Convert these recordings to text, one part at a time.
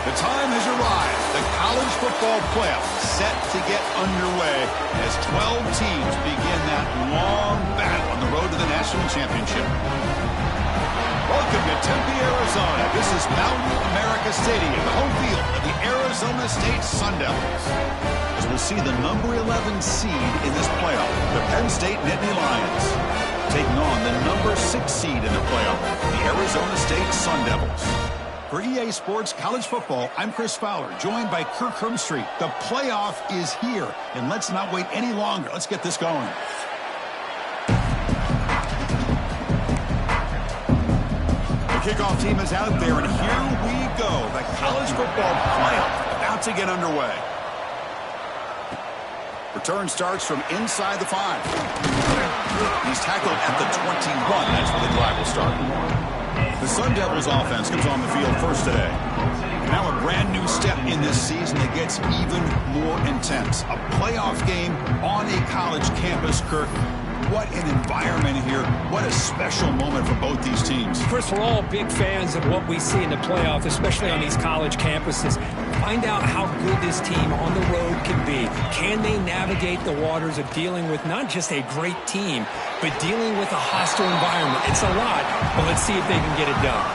The time has arrived. The college football playoff set to get underway as 12 teams begin that long battle on the road to the national championship. Welcome to Tempe, Arizona. This is Mountain America Stadium, the home field of the Arizona State Sun Devils. As we'll see the number 11 seed in this playoff, the Penn State Nittany Lions, taking on the number 6 seed in the playoff, the Arizona State Sun Devils. For EA Sports College Football, I'm Chris Fowler, joined by Kirk Hermstreet. The playoff is here, and let's not wait any longer. Let's get this going. The kickoff team is out there, and here we go. The college football playoff about to get underway. Return starts from inside the 5. He's tackled at the 21. That's where the drive will start. The Sun Devils offense comes on the field first today. Now a brand new step in this season that gets even more intense. A playoff game on a college campus, Kirk. What an environment here. What a special moment for both these teams. Chris, we're all big fans of what we see in the playoff, especially on these college campuses. Find out how good this team on the road can be. Can they navigate the waters of dealing with not just a great team, but dealing with a hostile environment? It's a lot, but let's see if they can get it done.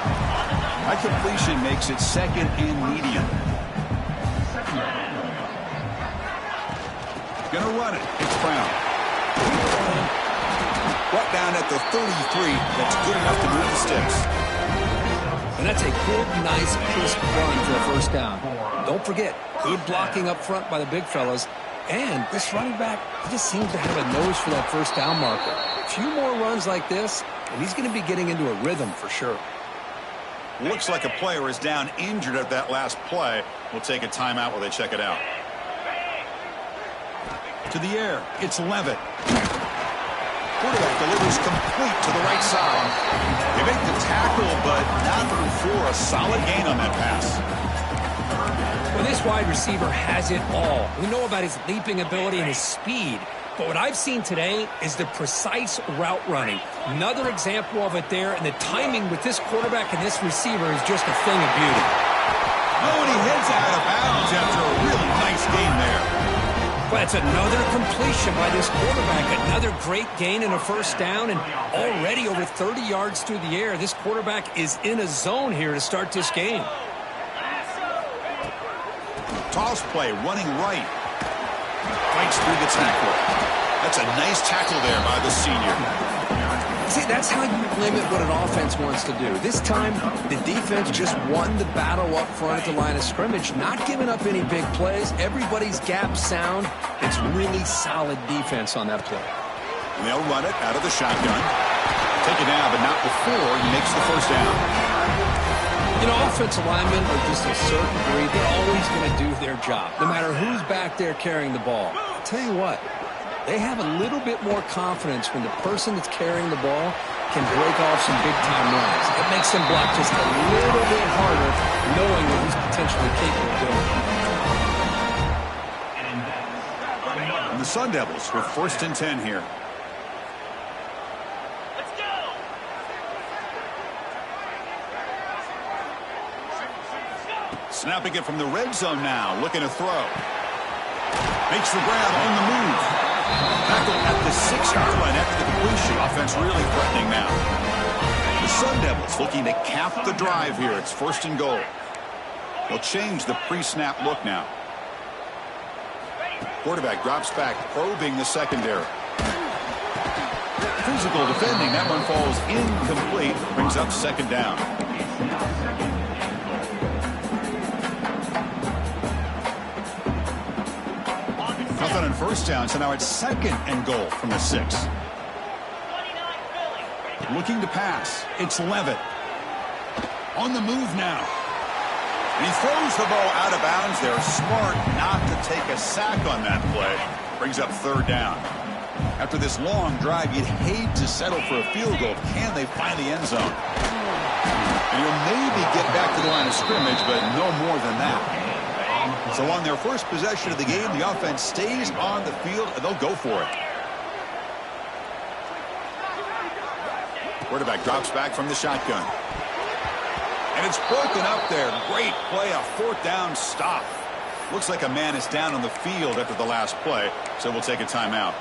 That completion makes it second and medium. Gonna run it. It's Brown. Brought down at the 33. That's good enough to move the sticks. And that's a good, nice, crisp run for a first down. Don't forget, good blocking up front by the big fellas. And this running back, he just seems to have a nose for that first down marker. A few more runs like this, and he's going to be getting into a rhythm for sure. Looks like a player is down injured at that last play. We'll take a timeout while they check it out. To the air, it's Levitt. Quarterback delivers complete to the right side. They make the tackle, but not before a solid gain on that pass. Well, this wide receiver has it all. We know about his leaping ability and his speed. But what I've seen today is the precise route running. Another example of it there, and the timing with this quarterback and this receiver is just a thing of beauty. Oh, and he heads out of bounds after a really nice gain there. But it's another completion by this quarterback. Another great gain and a first down, and already over 30 yards through the air. This quarterback is in a zone here to start this game. Toss play, running right. Fights through the tackle. That's a nice tackle there by the senior. See, that's how you limit what an offense wants to do. This time, the defense just won the battle up front at the line of scrimmage, not giving up any big plays. Everybody's gap sound. It's really solid defense on that play. And they'll run it out of the shotgun. Take it down, but not before he makes the first down. You know, offensive linemen are just a certain breed. They're always going to do their job, no matter who's back there carrying the ball. I'll tell you what. They have a little bit more confidence when the person that's carrying the ball can break off some big-time runs. It makes them block just a little bit harder, knowing what he's potentially capable of doing. And the Sun Devils with first and 10 here. Let's go! Snapping it from the red zone now, looking to throw. Makes the grab on the move. Tackle at the 6-yard line after the completion. Offense really threatening now. The Sun Devils looking to cap the drive here. It's first and goal. They'll change the pre-snap look now. Quarterback drops back, probing the secondary. Physical defending. That one falls incomplete. Brings up second down. Nothing on first down, so now it's second and goal from the 6. Looking to pass. It's Levitt. On the move now. And he throws the ball out of bounds there. Smart not to take a sack on that play. Brings up third down. After this long drive, you'd hate to settle for a field goal. Can they find the end zone? And you'll maybe get back to the line of scrimmage, but no more than that. So on their first possession of the game, the offense stays on the field, and they'll go for it. Quarterback drops back from the shotgun. And it's broken up there. Great play, a fourth down stop. Looks like a man is down on the field after the last play, so we'll take a timeout.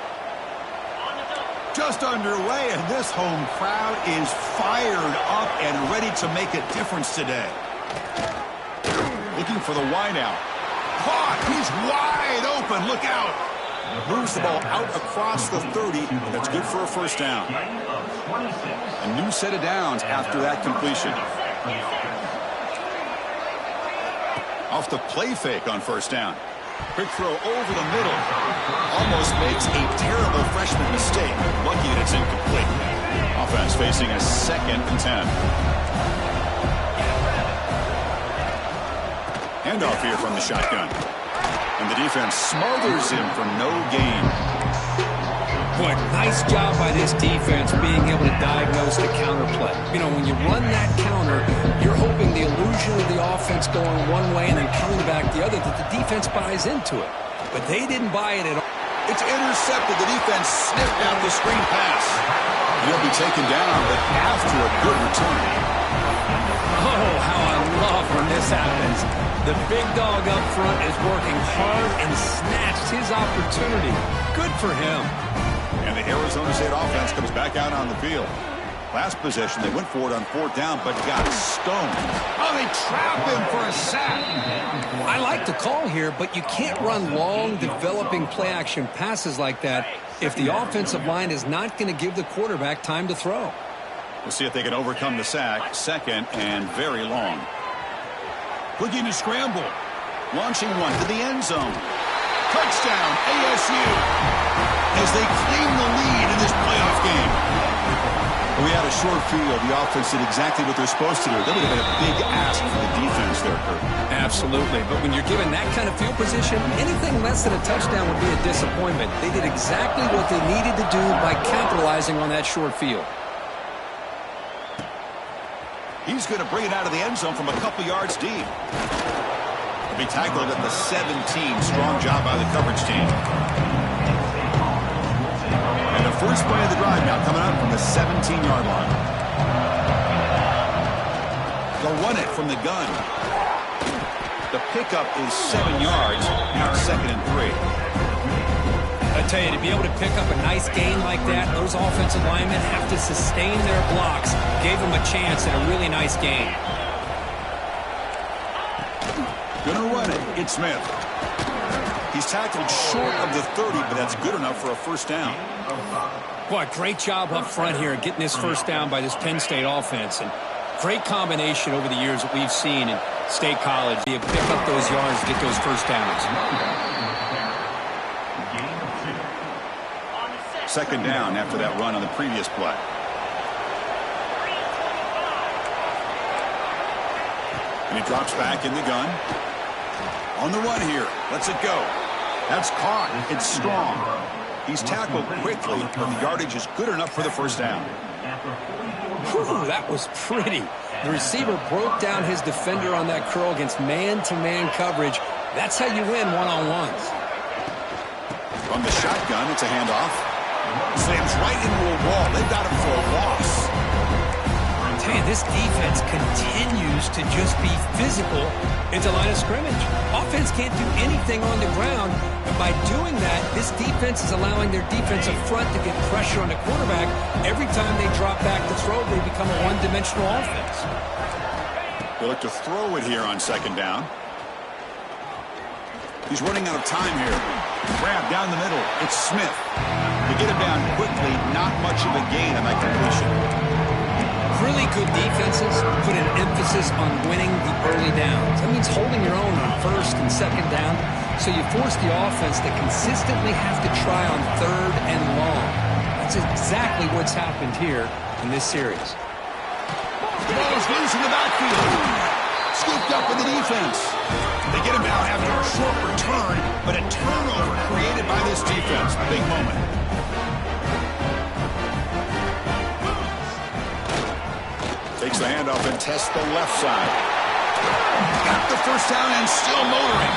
Just underway, and this home crowd is fired up and ready to make a difference today. Looking for the wideout. Caught! He's wide open. Look out! Moves the ball out across the 30. That's good for a first down. A new set of downs after that completion. Off the play fake on first down. Quick throw over the middle. Almost makes a terrible freshman mistake. Lucky that it's incomplete. Offense facing a 2nd and 10. Handoff here from the shotgun. And the defense smothers him for no gain. Boy, nice job by this defense being able to diagnose the counter play. You know, when you run that counter, you're hoping the illusion of the offense going one way and then coming back the other, that the defense buys into it. But they didn't buy it at all. It's intercepted. The defense sniffed out the screen pass. He'll be taken down, but after a good return. Oh, how I love when this happens. The big dog up front is working hard and snatched his opportunity. Good for him. And the Arizona State offense comes back out on the field. Last possession, they went for it on fourth down, but got stoned. Oh, they trap him for a sack. I like the call here, but you can't run long, developing play-action passes like that if the offensive line is not going to give the quarterback time to throw. We'll see if they can overcome the sack. 2nd and very long. Looking to scramble. Launching one to the end zone. Touchdown, ASU. As they claim the lead in this playoff game. We had a short field. The offense did exactly what they're supposed to do. That would have been a big ask for the defense there, Kurt. Absolutely. But when you're given that kind of field position, anything less than a touchdown would be a disappointment. They did exactly what they needed to do by capitalizing on that short field. He's going to bring it out of the end zone from a couple yards deep. He'll be tackled at the 17. Strong job by the coverage team. And the first play of the drive now coming up from the 17-yard line. They'll run it from the gun. The pickup is 7 yards. Now 2nd and 3. I tell you, to be able to pick up a nice gain like that, those offensive linemen have to sustain their blocks. Gave them a chance at a really nice gain. Gonna run it. It's Smith. He's tackled short of the 30, but that's good enough for a first down. Boy, great job up front here getting this first down by this Penn State offense. And great combination over the years that we've seen in State College. You pick up those yards, get those first downs. 2nd down after that run on the previous play. And he drops back in the gun. On the run here. Lets it go. That's caught. It's strong. He's tackled quickly, but the yardage is good enough for the first down. Whew, that was pretty. The receiver broke down his defender on that curl against man-to-man coverage. That's how you win one-on-ones. From the shotgun, it's a handoff. Slams right into a wall. They've got him for a loss. Man, this defense continues to just be physical into line of scrimmage. Offense can't do anything on the ground, and by doing that, this defense is allowing their defensive front to get pressure on the quarterback. Every time they drop back to throw, they become a one-dimensional offense. They look to throw it here on 2nd down. He's running out of time here. Grab down the middle. It's Smith. They get him down quickly. Not much of a gain on that completion. Really good defenses put an emphasis on winning the early downs. That means holding your own on 1st and 2nd down. So you force the offense to consistently have to try on 3rd and long. That's exactly what's happened here in this series. The ball is loose in the backfield. Scooped up with the defense. They get him down after a short return, but a turnover created by this defense. Big moment. Takes the handoff and tests the left side. Got the first down and still motoring.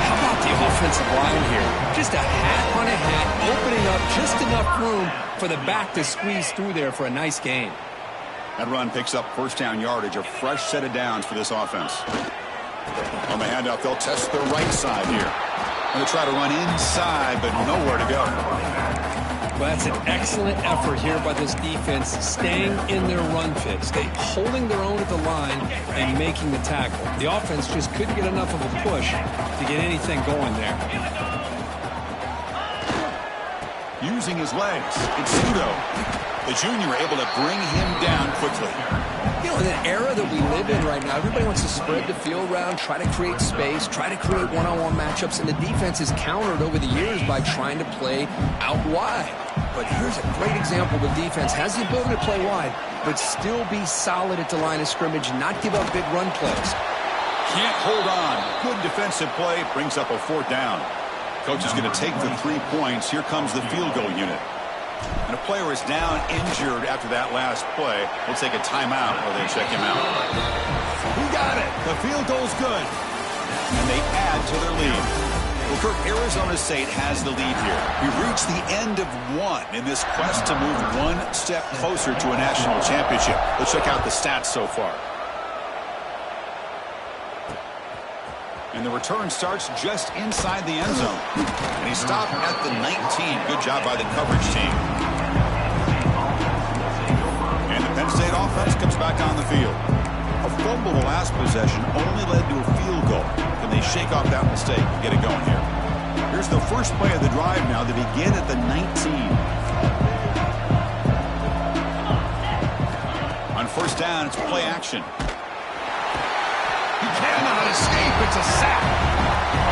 How about the offensive line here? Just a hat on a hat, opening up just enough room for the back to squeeze through there for a nice gain. That run picks up first down yardage, a fresh set of downs for this offense. On the handoff, they'll test the right side here. Going to try to run inside, but nowhere to go. Well, that's an excellent effort here by this defense, staying in their run fit, holding their own at the line and making the tackle. The offense just couldn't get enough of a push to get anything going there. Using his legs, it's Sudo. The junior able to bring him down quickly. You know, in the era that we live in right now, everybody wants to spread the field around, try to create space, try to create one-on-one matchups, and the defense is countered over the years by trying to play out wide. But here's a great example. The defense has the ability to play wide, but still be solid at the line of scrimmage, not give up big run plays. Can't hold on. Good defensive play, brings up a fourth down. Coach is going to take the 3 points. Here comes the field goal unit. And a player is down injured after that last play. We'll take a timeout while they check him out. He got it. The field goal's good. And they add to their lead. Well, Kirk, Arizona State has the lead here. We've reached the end of one in this quest to move one step closer to a national championship. Let's check out the stats so far. And the return starts just inside the end zone. And he stopped at the 19. Good job by the coverage team. And the Penn State offense comes back on the field. A fumble the last possession only led to a field goal. Can they shake off that mistake and get it going here? Here's the first play of the drive now to begin at the 19. On first down, it's play action. He cannot escape. It's a sack.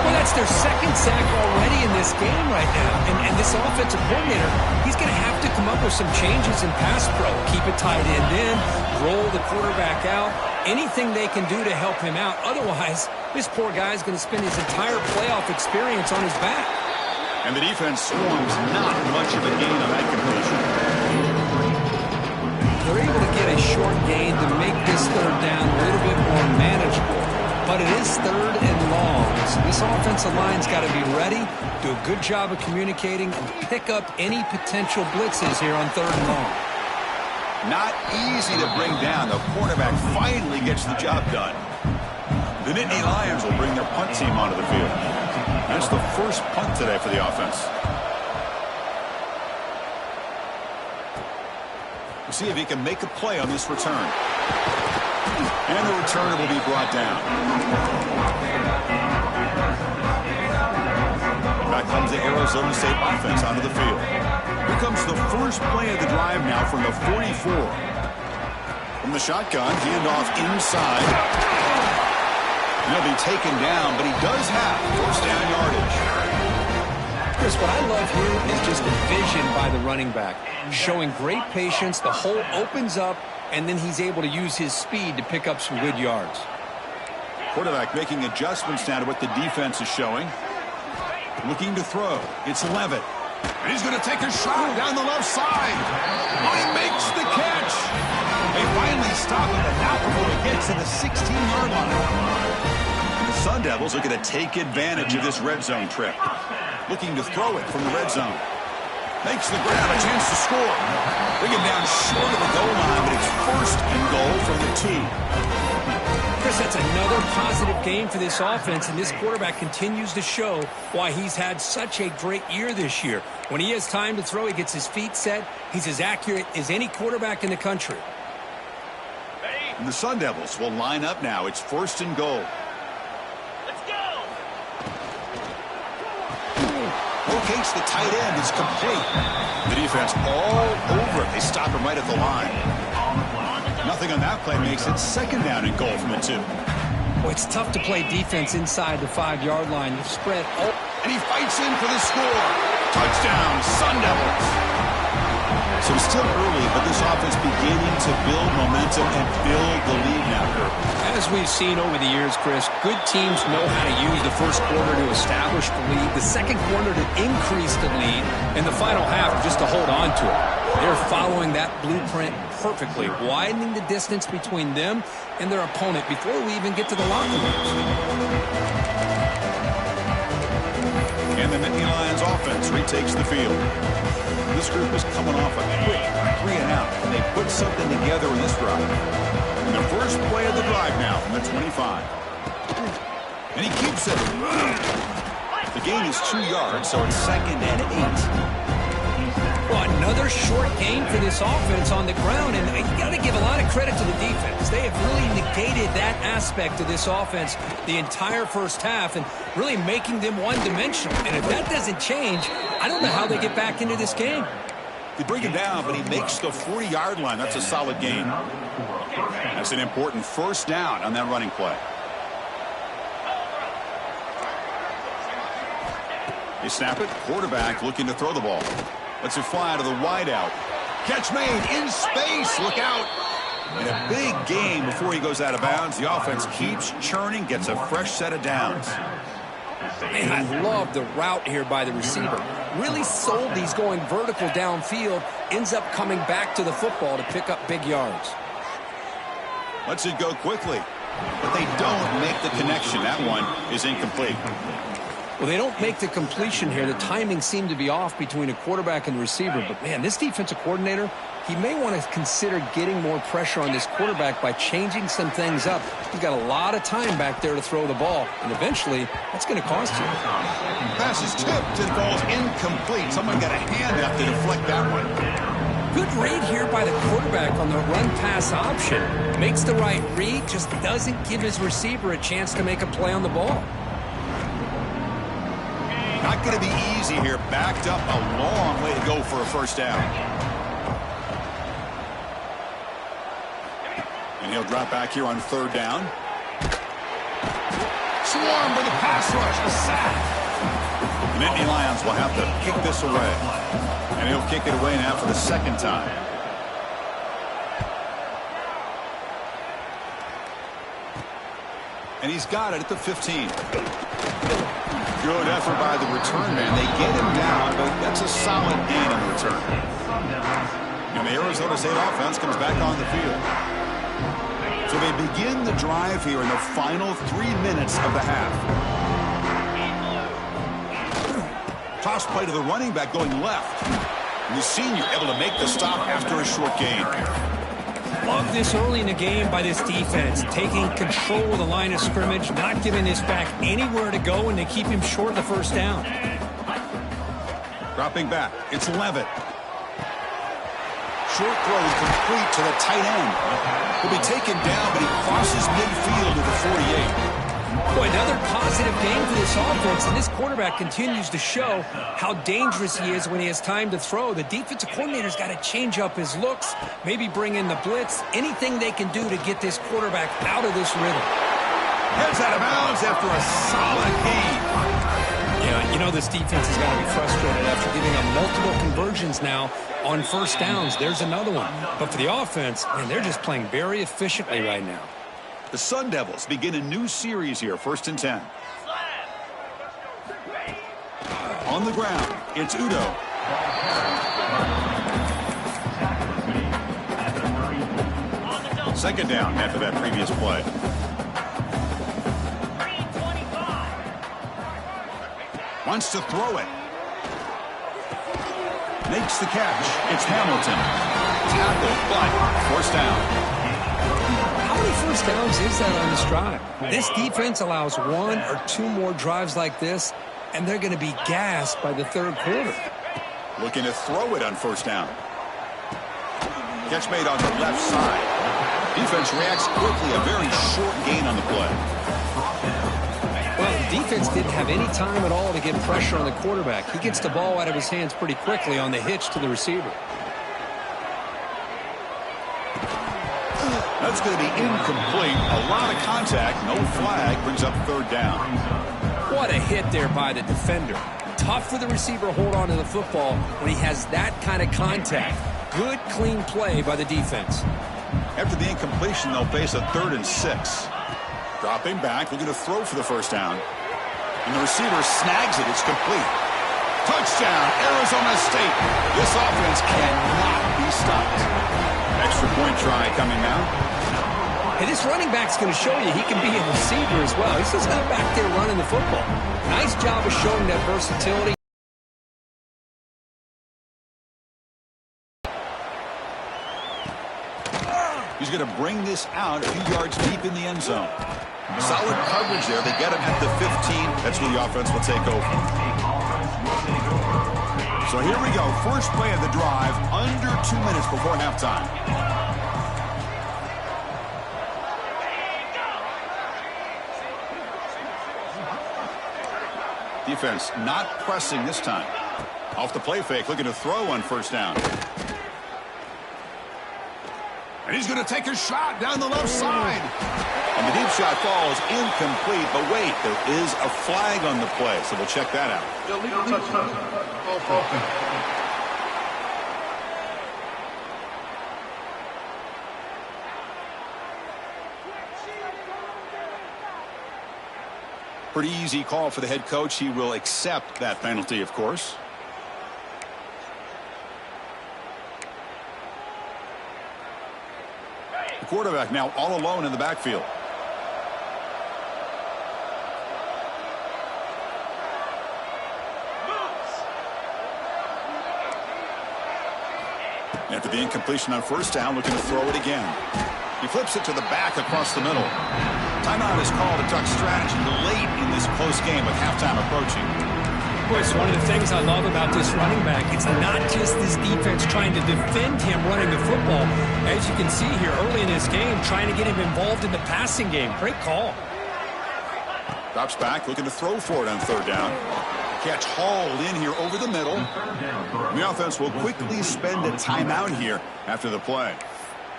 Well, that's their second sack already in this game right now. And this offensive coordinator, he's going to have to come up with some changes in pass pro. Keep it tight end in, roll the quarterback out, anything they can do to help him out. Otherwise, this poor guy is going to spend his entire playoff experience on his back. And the defense swarms not much of a gain on that completion. They're able to get a short gain to make this third down a little bit more manageable. But it is third and long. So this offensive line's got to be ready, do a good job of communicating, and pick up any potential blitzes here on third and long. Not easy to bring down. The quarterback finally gets the job done. The Nittany Lions will bring their punt team onto the field. That's the first punt today for the offense. We'll see if he can make a play on this return. And the returner will be brought down. Back comes the Arizona State offense onto the field. Here comes the first play of the drive now from the 44. From the shotgun, handoff inside. He'll be taken down, but he does have first down yardage. Chris, what I love here is just the vision by the running back. Showing great patience, the hole opens up, and then he's able to use his speed to pick up some good yards. Quarterback making adjustments now to what the defense is showing. Looking to throw. It's Levitt. And he's going to take a shot down the left side. Oh, he makes the catch. They finally stop him, but now before he gets to the 16-yard line. The Sun Devils looking to take advantage of this red zone trip. Looking to throw it from the red zone. Makes the grab, a chance to score. Bring him down short of the goal line, but it's first and goal from the 2. Chris, that's another positive game for this offense, and this quarterback continues to show why he's had such a great year this year. When he has time to throw, he gets his feet set. He's as accurate as any quarterback in the country. And the Sun Devils will line up now. It's first and goal. Locates the tight end. It's complete. The defense all over it. They stop him right at the line. Nothing on that play makes it second down and goal from the 2. Well, it's tough to play defense inside the 5-yard line. The spread. Oh. And he fights in for the score. Touchdown, Sun Devils. So it's still early, but this offense beginning to build momentum and build the lead now, Kirk. As we've seen over the years, Chris, good teams know how to use the first quarter to establish the lead, the second quarter to increase the lead, and the final half just to hold on to it. They're following that blueprint perfectly, widening the distance between them and their opponent before we even get to the locker rooms. And the Nittany Lions offense retakes the field. This group is coming off a quick 3 and out. And they put something together in this drive. The first play of the drive now from the 25. And he keeps it. The gain is 2 yards, so it's 2nd and 8. Well, another short gain for this offense on the ground, and you got to give a lot of credit to the defense. They have really negated that aspect of this offense the entire first half and really making them one-dimensional. And if that doesn't change, I don't know how they get back into this game. They bring him down, but he makes the 40-yard line. That's a solid gain. That's an important first down on that running play. They snap it. Quarterback looking to throw the ball. Lets it fly to the wideout. Catch made in space. Look out. And a big gain before he goes out of bounds. The offense keeps churning, gets a fresh set of downs. Man, I love the route here by the receiver. Really sold these going vertical downfield. Ends up coming back to the football to pick up big yards. Lets it go quickly. But they don't make the connection. That one is incomplete. Well, they don't make the completion here. The timing seemed to be off between a quarterback and the receiver. But, man, this defensive coordinator, he may want to consider getting more pressure on this quarterback by changing some things up. He's got a lot of time back there to throw the ball. And eventually, that's going to cost you. Pass is tipped and falls incomplete. Someone got a hand up to deflect that one. Good read here by the quarterback on the run-pass option. Makes the right read, just doesn't give his receiver a chance to make a play on the ball. Not going to be easy here. Backed up a long way to go for a first down. And he'll drop back here on 3rd down. Swarmed by the pass rush. A sack. The Nittany Lions will have to kick this away. And he'll kick it away now for the 2nd time. And he's got it at the 15. Good effort by the return man. They get him down, but that's a solid gain on the return. And the Arizona State offense comes back on the field. So they begin the drive here in the final 3 minutes of the half. Toss play to the running back going left. And the senior able to make the stop after a short gain. Love this early in the game by this defense, taking control of the line of scrimmage, not giving this back anywhere to go, and they keep him short of the first down. Dropping back, it's Levitt. Short throw is complete to the tight end. He'll be taken down, but he crosses midfield to the 48. Boy, another positive game for this offense, and this quarterback continues to show how dangerous he is when he has time to throw. The defensive coordinator's got to change up his looks, maybe bring in the blitz, anything they can do to get this quarterback out of this rhythm. Heads out of bounds after a solid game. Yeah, you know this defense has got to be frustrated after giving up multiple conversions now on first downs. There's another one. But for the offense, man, they're just playing very efficiently right now. The Sun Devils begin a new series here, 1st and 10. On the ground, it's Udo. Second down after that previous play. Wants to throw it. Makes the catch. It's Hamilton. Tackled, but first down. How many first downs is that on this drive? This defense allows 1 or 2 more drives like this, and they're going to be gassed by the 3rd quarter. Looking to throw it on first down. Catch made on the left side. Defense reacts quickly. A very short gain on the play. Well, the defense didn't have any time at all to get pressure on the quarterback. He gets the ball out of his hands pretty quickly on the hitch to the receiver. That's going to be incomplete. A lot of contact. No flag. Brings up 3rd down. What a hit there by the defender. Tough for the receiver to hold on to the football when he has that kind of contact. Good, clean play by the defense. After the incompletion, they'll face a 3rd and 6. Dropping back. Looking to throw for the first down. And the receiver snags it. It's complete. Touchdown, Arizona State. This offense cannot be stopped. Extra point try coming now. Hey, this running back's going to show you he can be a receiver as well. He's just not back there running the football. Nice job of showing that versatility. He's going to bring this out a few yards deep in the end zone. Solid coverage there. They get him at the 15. That's where the offense will take over. So here we go. First play of the drive, under 2 minutes before halftime. Defense not pressing this time. Off the play fake, looking to throw on first down. And he's going to take a shot down the left side. And the deep shot falls incomplete. But wait, there is a flag on the play, so we'll check that out. Pretty easy call for the head coach. He will accept that penalty, of course. The quarterback now all alone in the backfield. After the incompletion on first down, looking to throw it again. He flips it to the back across the middle. Timeout is called to talk strategy late in this close game with halftime approaching. Of course, one of the things I love about this running back, it's not just this defense trying to defend him running the football. As you can see here early in this game, trying to get him involved in the passing game. Great call. Drops back, looking to throw for it on third down. Catch hauled in here over the middle. The offense will quickly spend a timeout here after the play.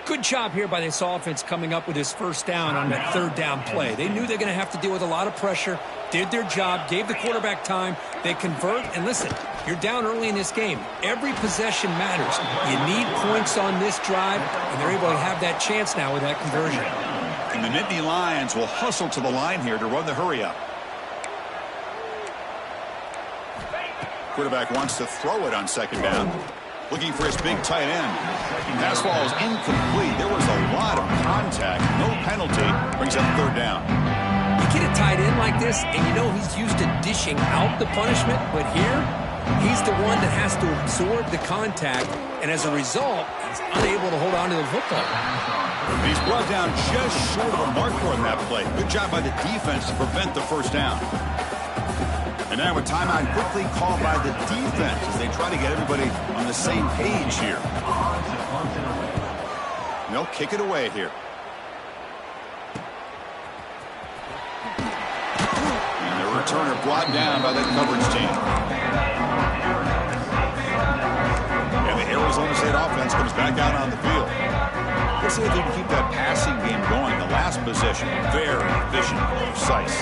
Good job here by this offense coming up with his first down on that third down play. They knew they're going to have to deal with a lot of pressure, did their job, gave the quarterback time. They convert, and listen, you're down early in this game. Every possession matters. You need points on this drive, and they're able to have that chance now with that conversion. And the Nittany Lions will hustle to the line here to run the hurry up. Quarterback wants to throw it on second down. Looking for his big tight end. Pass ball is incomplete. There was a lot of contact. No penalty. Brings up third down. You get a tight end like this, and you know he's used to dishing out the punishment. But here, he's the one that has to absorb the contact. And as a result, he's unable to hold on to the football. He's brought down just short of a marker on that play. Good job by the defense to prevent the first down. And now a timeout quickly called by the defense as they try to get everybody on the same page here. And they'll kick it away here. And the returner brought down by the coverage team. And the Arizona State offense comes back out on the field. Let's see if they can keep that passing game going. The last possession, very efficient and precise.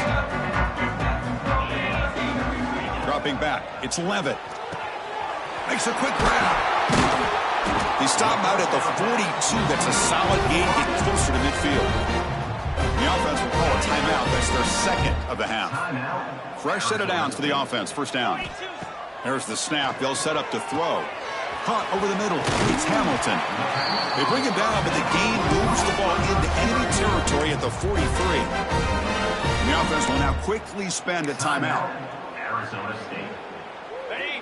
Dropping back, it's Levitt. Makes a quick grab. He stopped out at the 42. That's a solid gain, getting closer to midfield. The offense will call a timeout. That's their second of the half. Fresh set of downs for the offense. First down. There's the snap. They'll set up to throw. Caught over the middle. It's Hamilton. They bring him down, but the gain moves the ball into enemy territory at the 43. And the offense will now quickly spend a timeout.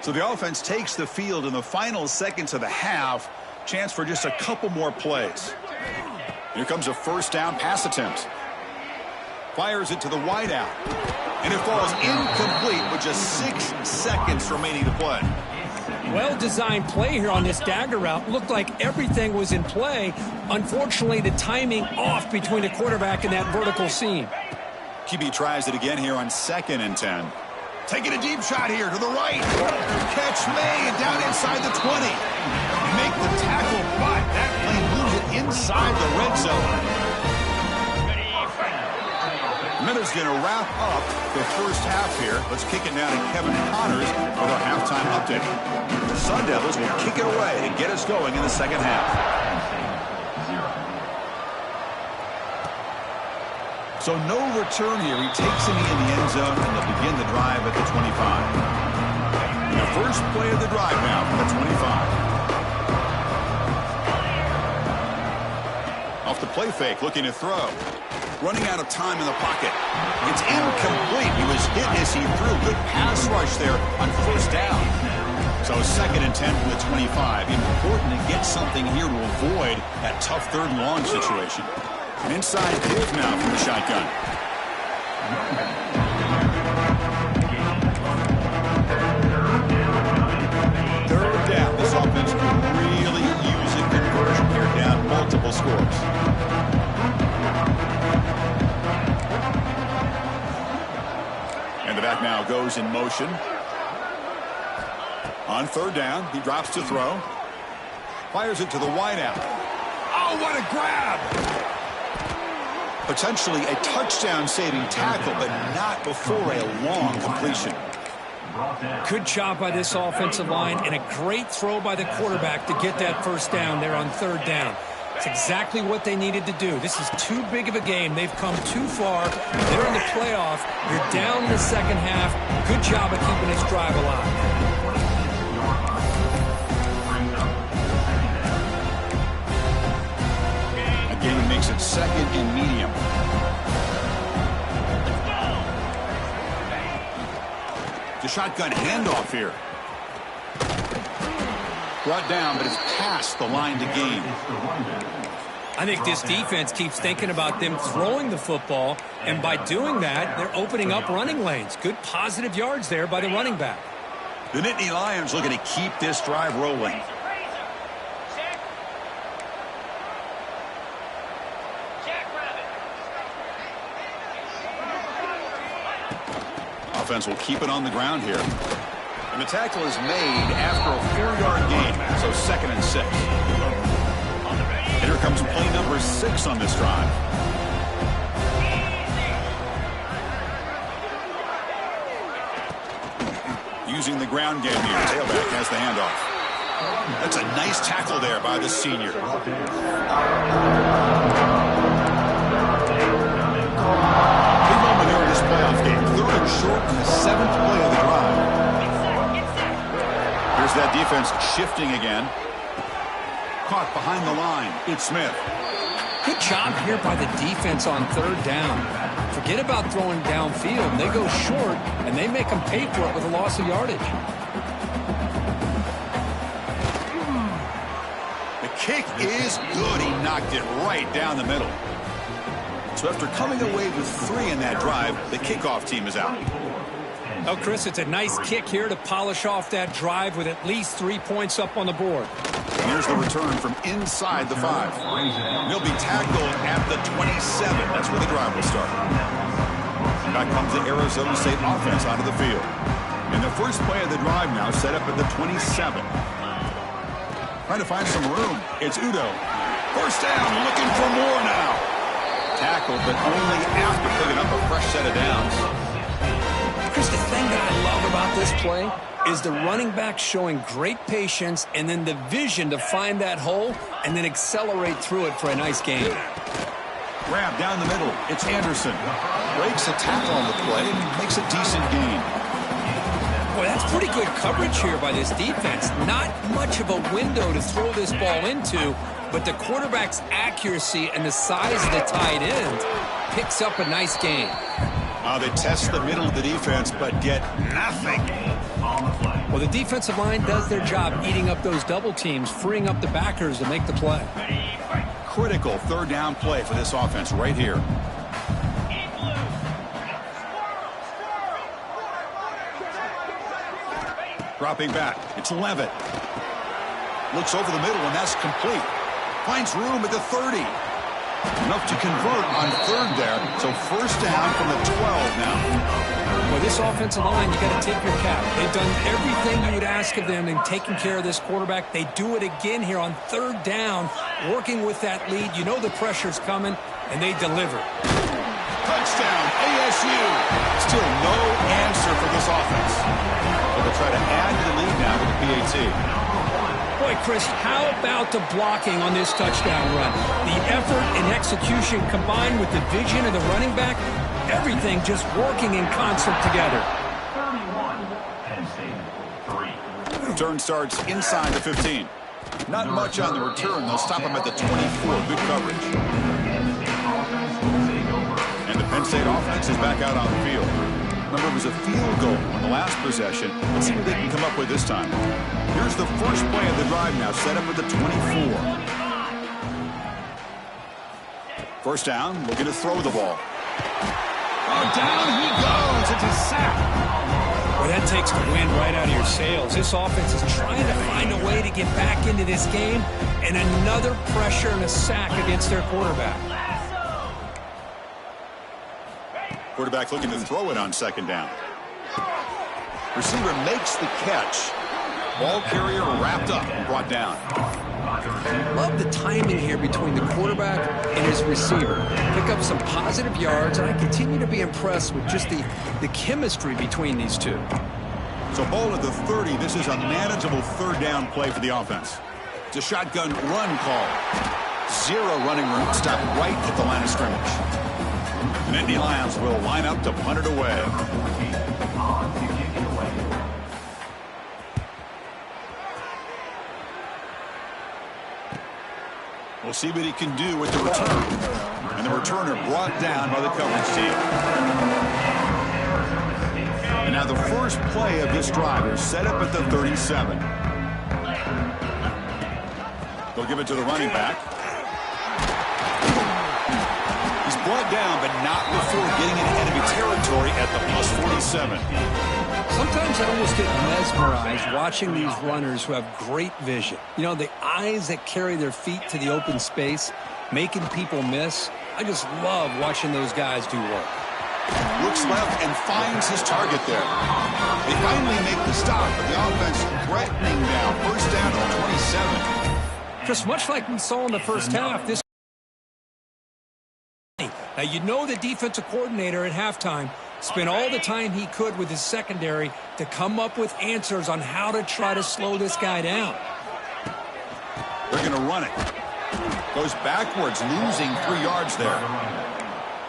So the offense takes the field in the final seconds of the half. Chance for just a couple more plays. Here comes a first down pass attempt. Fires it to the wideout. And it falls incomplete with just 6 seconds remaining to play. Well-designed play here on this dagger route. Looked like everything was in play. Unfortunately, the timing off between the quarterback and that vertical seam. QB tries it again here on 2nd and 10. Taking a deep shot here to the right. Catch made down inside the 20. Make the tackle, but that plane moves it inside the red zone. Minutes going to wrap up the first half here. Let's kick it down to Kevin Connors with our halftime update. The Sun Devils will kick it away and get us going in the second half. So no return here. He takes him in the end zone, and they'll begin the drive at the 25. And the first play of the drive now from the 25. Off the play fake, looking to throw. Running out of time in the pocket. It's incomplete. He was hit as he threw. Good pass rush there on first down. So 2nd and 10 from the 25. Important to get something here to avoid that tough 3rd and long situation. An inside give now from the shotgun. 3rd down. This offense can really use a conversion here, down multiple scores. And the back now goes in motion. On 3rd down, he drops to throw. Fires it to the wideout. Oh, what a grab! Potentially a touchdown-saving tackle, but not before a long completion. Good job by this offensive line, and a great throw by the quarterback to get that 1st down there on 3rd down. It's exactly what they needed to do. This is too big of a game. They've come too far. They're in the playoff. You're down in the 2nd half. Good job of keeping this drive alive. Again, makes it 2nd and medium. The shotgun handoff here. Brought down, but it's past the line to gain. I think this defense keeps thinking about them throwing the football, and by doing that, they're opening up running lanes. Good positive yards there by the running back. The Nittany Lions looking to keep this drive rolling. Offense will keep it on the ground here. And the tackle is made after a 4-yard gain, so 2nd and 6. And here comes play number 6 on this drive. Using the ground game here. Tailback has the handoff. That's a nice tackle there by the senior. Big moment here in this playoff game. 3rd and short in the 7th play of the drive. Here's that defense shifting again. Caught behind the line. It's Smith. Good job here by the defense on 3rd down. Forget about throwing downfield. They go short, and they make them pay for it with a loss of yardage. The kick is good. He knocked it right down the middle. So after coming away with 3 in that drive, the kickoff team is out. Oh, Chris, it's a nice kick here to polish off that drive with at least 3 points up on the board. And here's the return from inside the 5. He'll be tackled at the 27. That's where the drive will start. Back comes the Arizona State offense onto the field. And the first play of the drive now set up at the 27. Trying to find some room. It's Udo. 1st down, looking for more now. Tackled, but only after picking up a fresh set of downs. Chris, the thing that I love about this play is the running back showing great patience and then the vision to find that hole and then accelerate through it for a nice gain. Grab down the middle. It's Anderson. Breaks a tackle on the play and makes a decent gain. Boy, that's pretty good coverage here by this defense. Not much of a window to throw this ball into, but the quarterback's accuracy and the size of the tight end picks up a nice gain. They test the middle of the defense, but get nothing. Well, the defensive line does their job eating up those double teams, freeing up the backers to make the play. Critical 3rd down play for this offense right here. Dropping back. It's Levitt. Looks over the middle, and that's complete. Finds room at the 30. Enough to convert on 3rd there. So 1st down from the 12 now. Well, this offensive line, you got to tip your cap. They've done everything you would ask of them in taking care of this quarterback. They do it again here on 3rd down, working with that lead. You know the pressure's coming, and they deliver. Touchdown, ASU. Still no answer for this offense. But they'll try to add to the lead now with the PAT. Boy, Chris, how about the blocking on this touchdown run? The effort and execution combined with the vision of the running back, everything just working in concert together. Return starts inside the 15. Not much on the return. They'll stop him at the 24. Good coverage. And the Penn State offense is back out on the field. Remember, it was a field goal on the last possession. Let's see what they can come up with this time. Here's the first play of the drive now, set up at the 24. First down, looking to throw the ball. Oh, down he goes. It's a sack. Well, that takes the wind right out of your sails. This offense is trying to find a way to get back into this game, and another pressure and a sack against their quarterback. Quarterback looking to throw it on second down. Receiver makes the catch. Ball carrier wrapped up and brought down. Love the timing here between the quarterback and his receiver. Pick up some positive yards, and I continue to be impressed with just the chemistry between these two. So ball at the 30. This is a manageable third down play for the offense. It's a shotgun run call. Zero running room. Stop right at the line of scrimmage. And Indy Lions will line up to punt it away. We'll see what he can do with the return. And the returner brought down by the coverage team. And now the first play of this drive is set up at the 37. They'll give it to the running back. He's brought down, but not before getting in enemy territory at the plus 47. Sometimes I almost get mesmerized watching these runners who have great vision. You know, the eyes that carry their feet to the open space, making people miss. I just love watching those guys do work. Looks left and finds his target there. They finally make the stop, but the offense threatening now. First down to the 27. Just much like we saw in the first half, this. Now, you know the defensive coordinator at halftime spent all the time he could with his secondary to come up with answers on how to try to slow this guy down. They're going to run it. Goes backwards, losing 3 yards there.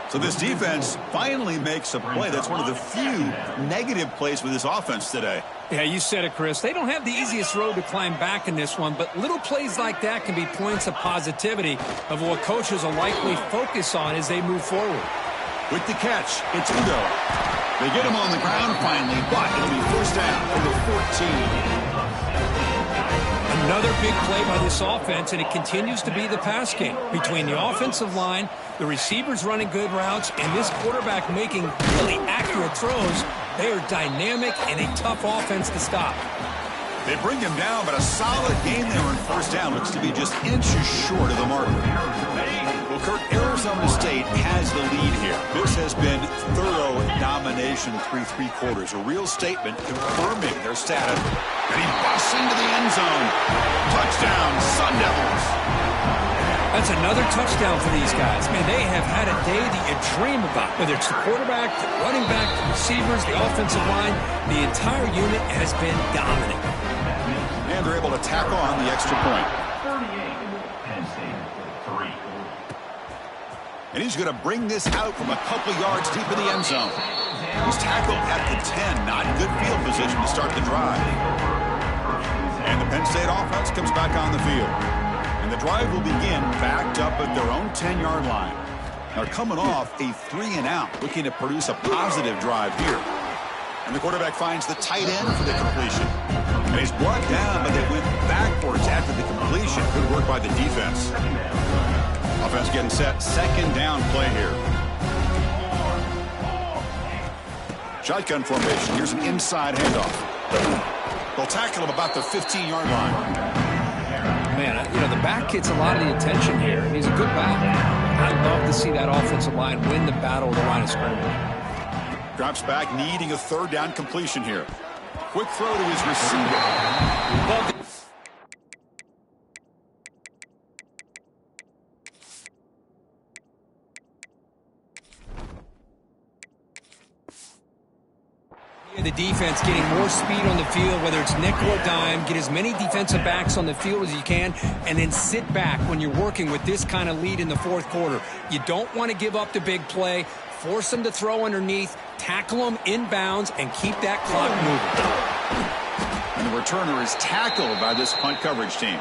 So this defense finally makes a play. That's one of the few negative plays with this offense today. Yeah, you said it, Chris. They don't have the easiest road to climb back in this one, but little plays like that can be points of positivity of what coaches will likely focus on as they move forward. With the catch, it's Udo. They get him on the ground finally, but it'll be first down from the 14. Another big play by this offense, and it continues to be the pass game. Between the offensive line, the receivers running good routes, and this quarterback making really accurate throws, they are dynamic and a tough offense to stop. They bring him down, but a solid game there on first down. Looks to be just inches short of the marker. Well, Kirk, Arizona State has the lead here. This has been thorough domination through 3 quarters. A real statement confirming their status. And he busts into the end zone. Touchdown, Sun Devils. That's another touchdown for these guys. Man, they have had a day that you dream about. Whether it's the quarterback, the running back, the receivers, the offensive line, the entire unit has been dominant. And they're able to tack on the extra point. And he's going to bring this out from a couple yards deep in the end zone. He's tackled at the 10. Not good field position to start the drive. And the Penn State offense comes back on the field. And the drive will begin backed up at their own 10-yard line. They're coming off a 3-and-out, looking to produce a positive drive here. And the quarterback finds the tight end for the completion. And he's brought down, but they went backwards after the completion. Good work by the defense. Offense getting set. Second down play here. Shotgun formation. Here's an inside handoff. They'll tackle him about the 15-yard line. Man, you know, the back gets a lot of the attention here, and he's a good back. I'd love to see that offensive line win the battle of the line of scrimmage. Drops back, needing a third down completion here. Quick throw to his receiver. Well, the defense getting more speed on the field, whether it's nickel or dime, get as many defensive backs on the field as you can, and then sit back when you're working with this kind of lead in the fourth quarter. You don't want to give up the big play, force them to throw underneath, tackle them inbounds, and keep that clock moving. And the returner is tackled by this punt coverage team.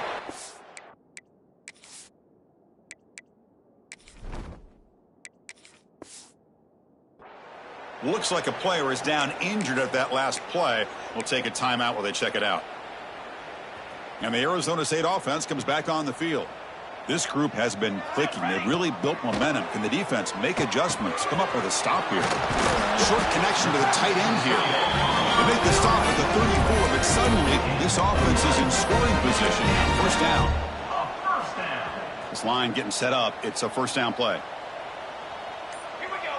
Looks like a player is down injured at that last play. We'll take a timeout while they check it out. And the Arizona State offense comes back on the field. This group has been clicking. They've really built momentum. Can the defense make adjustments? Come up with a stop here. Short connection to the tight end here. They make the stop at the 34, but suddenly this offense is in scoring position now. First down. This line getting set up. It's a first down play. Here we go.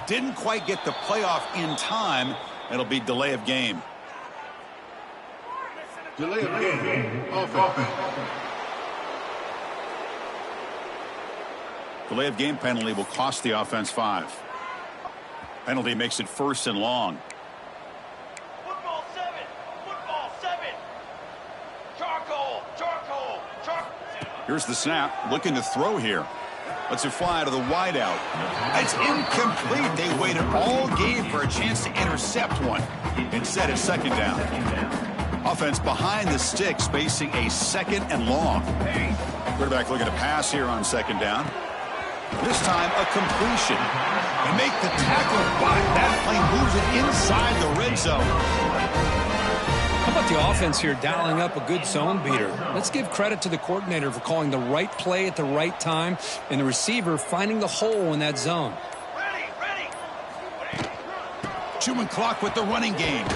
Didn't quite get the playoff in time. It'll be delay of game. Delay of game. Offense. Delay of game penalty will cost the offense 5. Penalty makes it first and long. Football 7. Charcoal. Here's the snap. Looking to throw here. Lets it fly to the wideout. It's incomplete. They waited all game for a chance to intercept one. Instead, it's second down. Offense behind the sticks, facing a second and long. Quarterback looking to pass here on second down. This time, a completion. They make the tackle, but that play moves it inside the red zone. How about the offense here dialing up a good zone beater? Let's give credit to the coordinator for calling the right play at the right time and the receiver finding the hole in that zone. Ready. Chewing clock with the running game.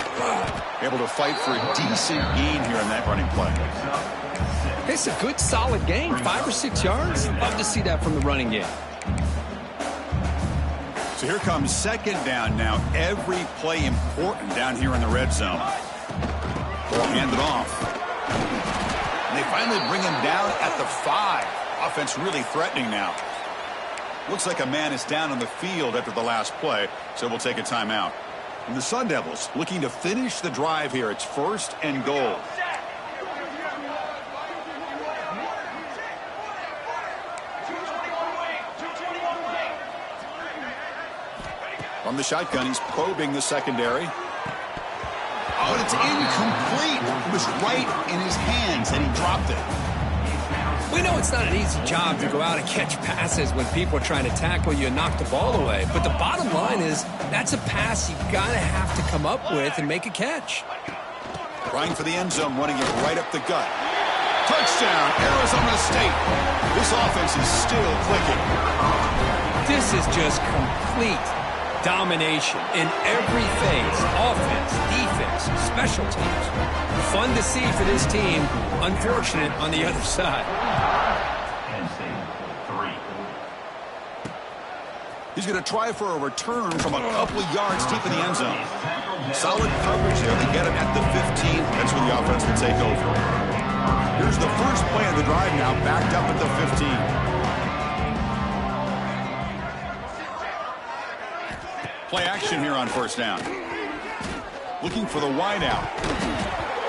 Able to fight for a decent gain here in that running play. It's a good, solid gain. 5 or 6 yards. Love to see that from the running game. So here comes second down now. Every play important down here in the red zone. Ball handed off. And they finally bring him down at the 5. Offense really threatening now. Looks like a man is down on the field after the last play, so we'll take a timeout. And the Sun Devils looking to finish the drive here. It's first and goal. From the shotgun, he's probing the secondary. Oh, and it's incomplete. It was right in his hands, and he dropped it. We know it's not an easy job to go out and catch passes when people are trying to tackle you and knock the ball away. But the bottom line is that's a pass you got to have to come up with and make a catch. Trying for the end zone, running it right up the gut. Touchdown, Arizona State. This offense is still clicking. This is just complete domination in every phase. Offense, defense, special teams. Fun to see for this team. Unfortunate on the other side. He's going to try for a return from a couple of yards deep in the end zone. Solid coverage there. They get him at the 15. That's where the offense will take over. Here's the first play of the drive now, backed up at the 15. Play action here on first down. Looking for the wideout.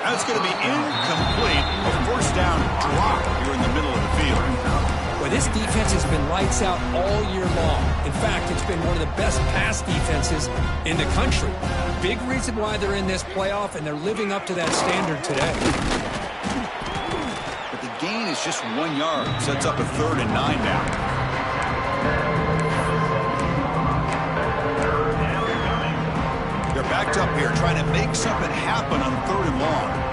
That's going to be incomplete. A first down drop here in the middle of the field. Well, this defense has been lights out all year long. In fact, it's been one of the best pass defenses in the country. Big reason why they're in this playoff, and they're living up to that standard today. But the gain is just 1 yard. Sets up a 3rd and 9 now. They're backed up here trying to make something happen on 3rd and long.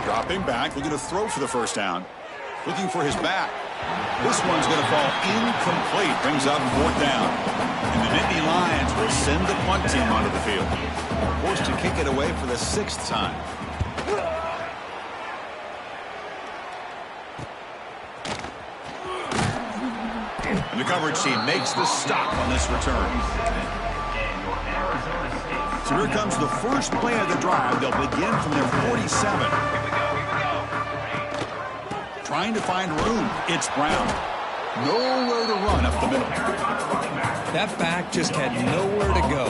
Dropping back, looking to throw for the first down. Looking for his back. This one's going to fall incomplete. Brings up 4th down. And the Nittany Lions will send the punt team onto the field. Forced to kick it away for the 6th time. And the coverage team makes the stop on this return. So here comes the first play of the drive. They'll begin from their 47. Trying to find room. It's Brown. Nowhere to run up the middle. That back just had nowhere to go.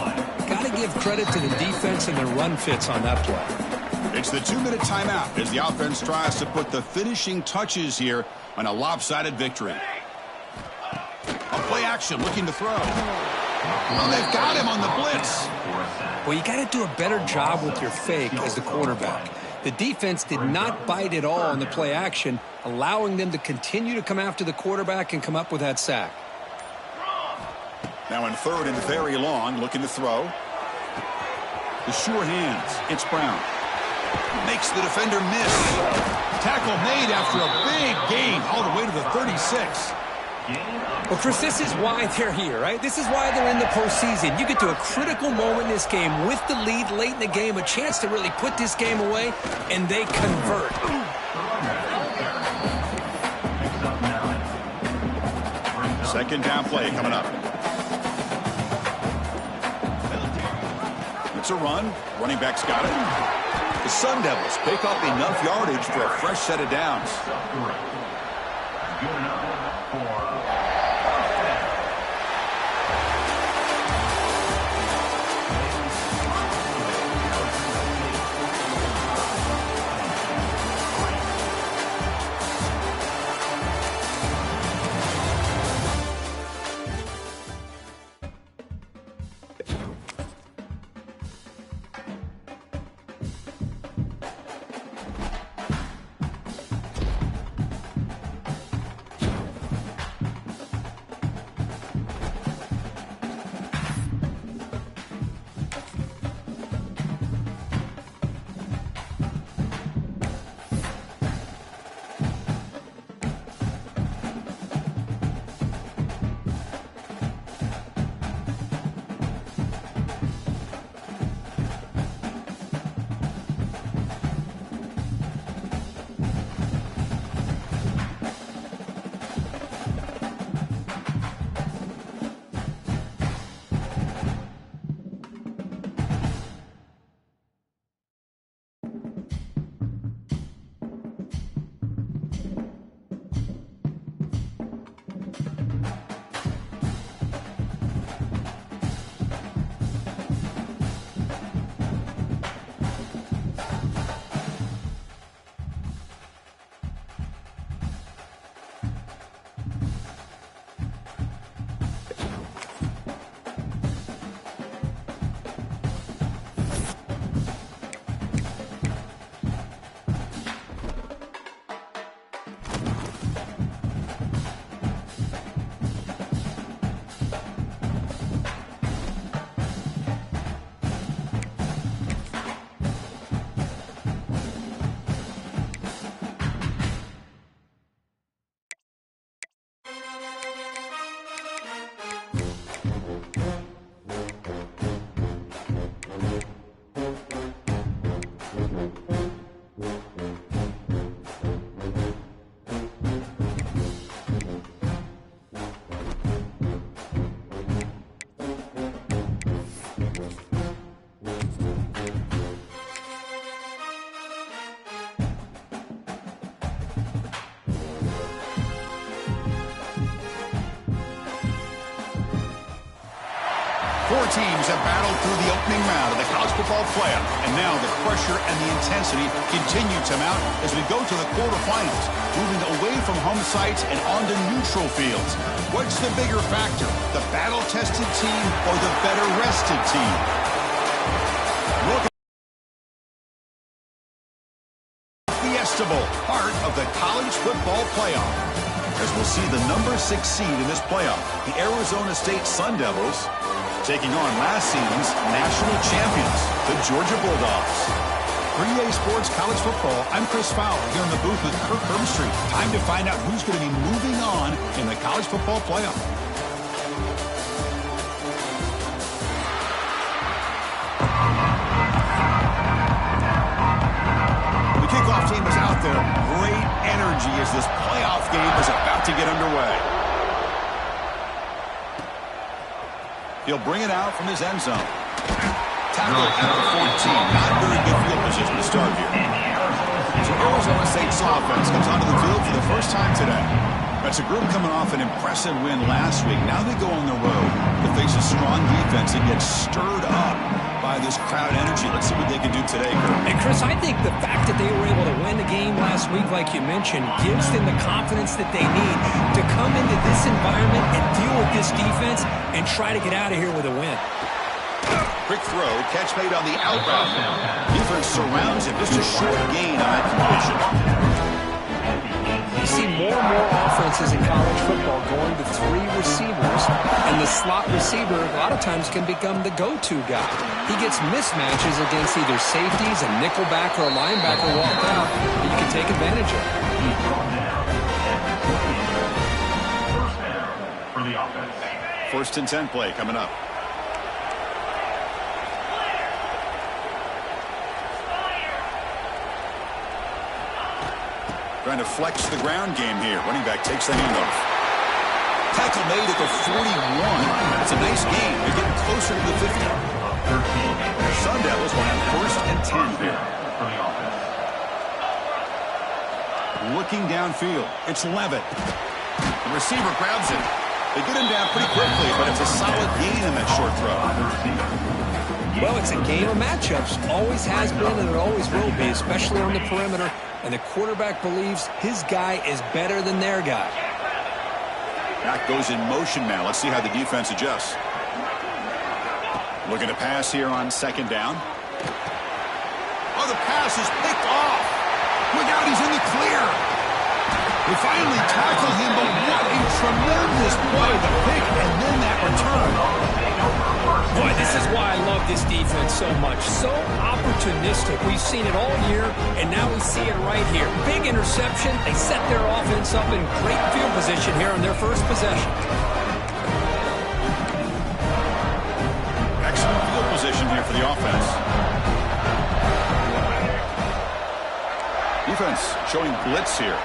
Got to give credit to the defense and their run fits on that play. It's the 2-minute timeout as the offense tries to put the finishing touches here on a lopsided victory. A play action, looking to throw. Well, they've got him on the blitz. Well, you got to do a better job with your fake as the quarterback. The defense did not bite at all in the play action, allowing them to continue to come after the quarterback and come up with that sack. Now in third and very long, looking to throw. The sure hands. It's Brown. Makes the defender miss. Tackle made after a big gain all the way to the 36. Well, Chris, this is why they're here, right? This is why they're in the postseason. You get to a critical moment in this game with the lead late in the game, a chance to really put this game away, and they convert. Second down play coming up. It's a run. Running back's got it. The Sun Devils pick up enough yardage for a fresh set of downs. Good enough for Four teams have battled through the opening round of the college football playoff, and now the pressure and the intensity continue to mount as we go to the quarterfinals, moving away from home sites and onto neutral fields. What's the bigger factor, the battle-tested team or the better-rested team? Look at the Fiesta Bowl, part of the college football playoff. As we'll see the number 6 seed in this playoff, the Arizona State Sun Devils, taking on last season's national champions, the Georgia Bulldogs. For EA Sports College Football, I'm Chris Fowler here in the booth with Kirk Herbstreit. Time to find out who's going to be moving on in the college football playoff. The kickoff team is out there. Great energy as this playoff game is about to get underway. He'll bring it out from his end zone. Tackle at the 14. Not very good field position to start here. So Arizona State's offense comes onto the field for the first time today. That's a group coming off an impressive win last week. Now they go on the road to face a strong defense and get stirred up by this crowd energy. Let's see what they can do today, Kurt. And Chris, I think the fact that they were able to win the game last week, like you mentioned, gives them the confidence that they need to come into this environment and deal with this defense and try to get out of here with a win. Quick throw, catch made on the out route. Defense surrounds him. Just a short gain on that completion. You see more and more offenses in college football going to 3 receivers, and the slot receiver a lot of times can become the go-to guy. He gets mismatches against either safeties, a nickelback, or a linebacker walked out that you can take advantage of. First and 10 play coming up. Trying to flex the ground game here. Running back takes the handoff. Tackle made at the 41. It's a nice gain. They're getting closer to the 50. Sun Devils will have first and 10 here. Looking downfield. It's Levitt. The receiver grabs it. They get him down pretty quickly, but it's a solid gain in that short throw. Well, it's a game of matchups. Always has been, and it always will be, especially on the perimeter. And the quarterback believes his guy is better than their guy. Back goes in motion now. Let's see how the defense adjusts. Looking to pass here on second down. Oh, the pass is picked off. Look out, he's in the clear. They finally tackle him, but what a tremendous play. The pick and then that return. Boy, this is why I love this defense so much. So opportunistic. We've seen it all year, and now we see it right here. Big interception. They set their offense up in great field position here on their first possession. Excellent field position here for the offense. Defense showing blitz here.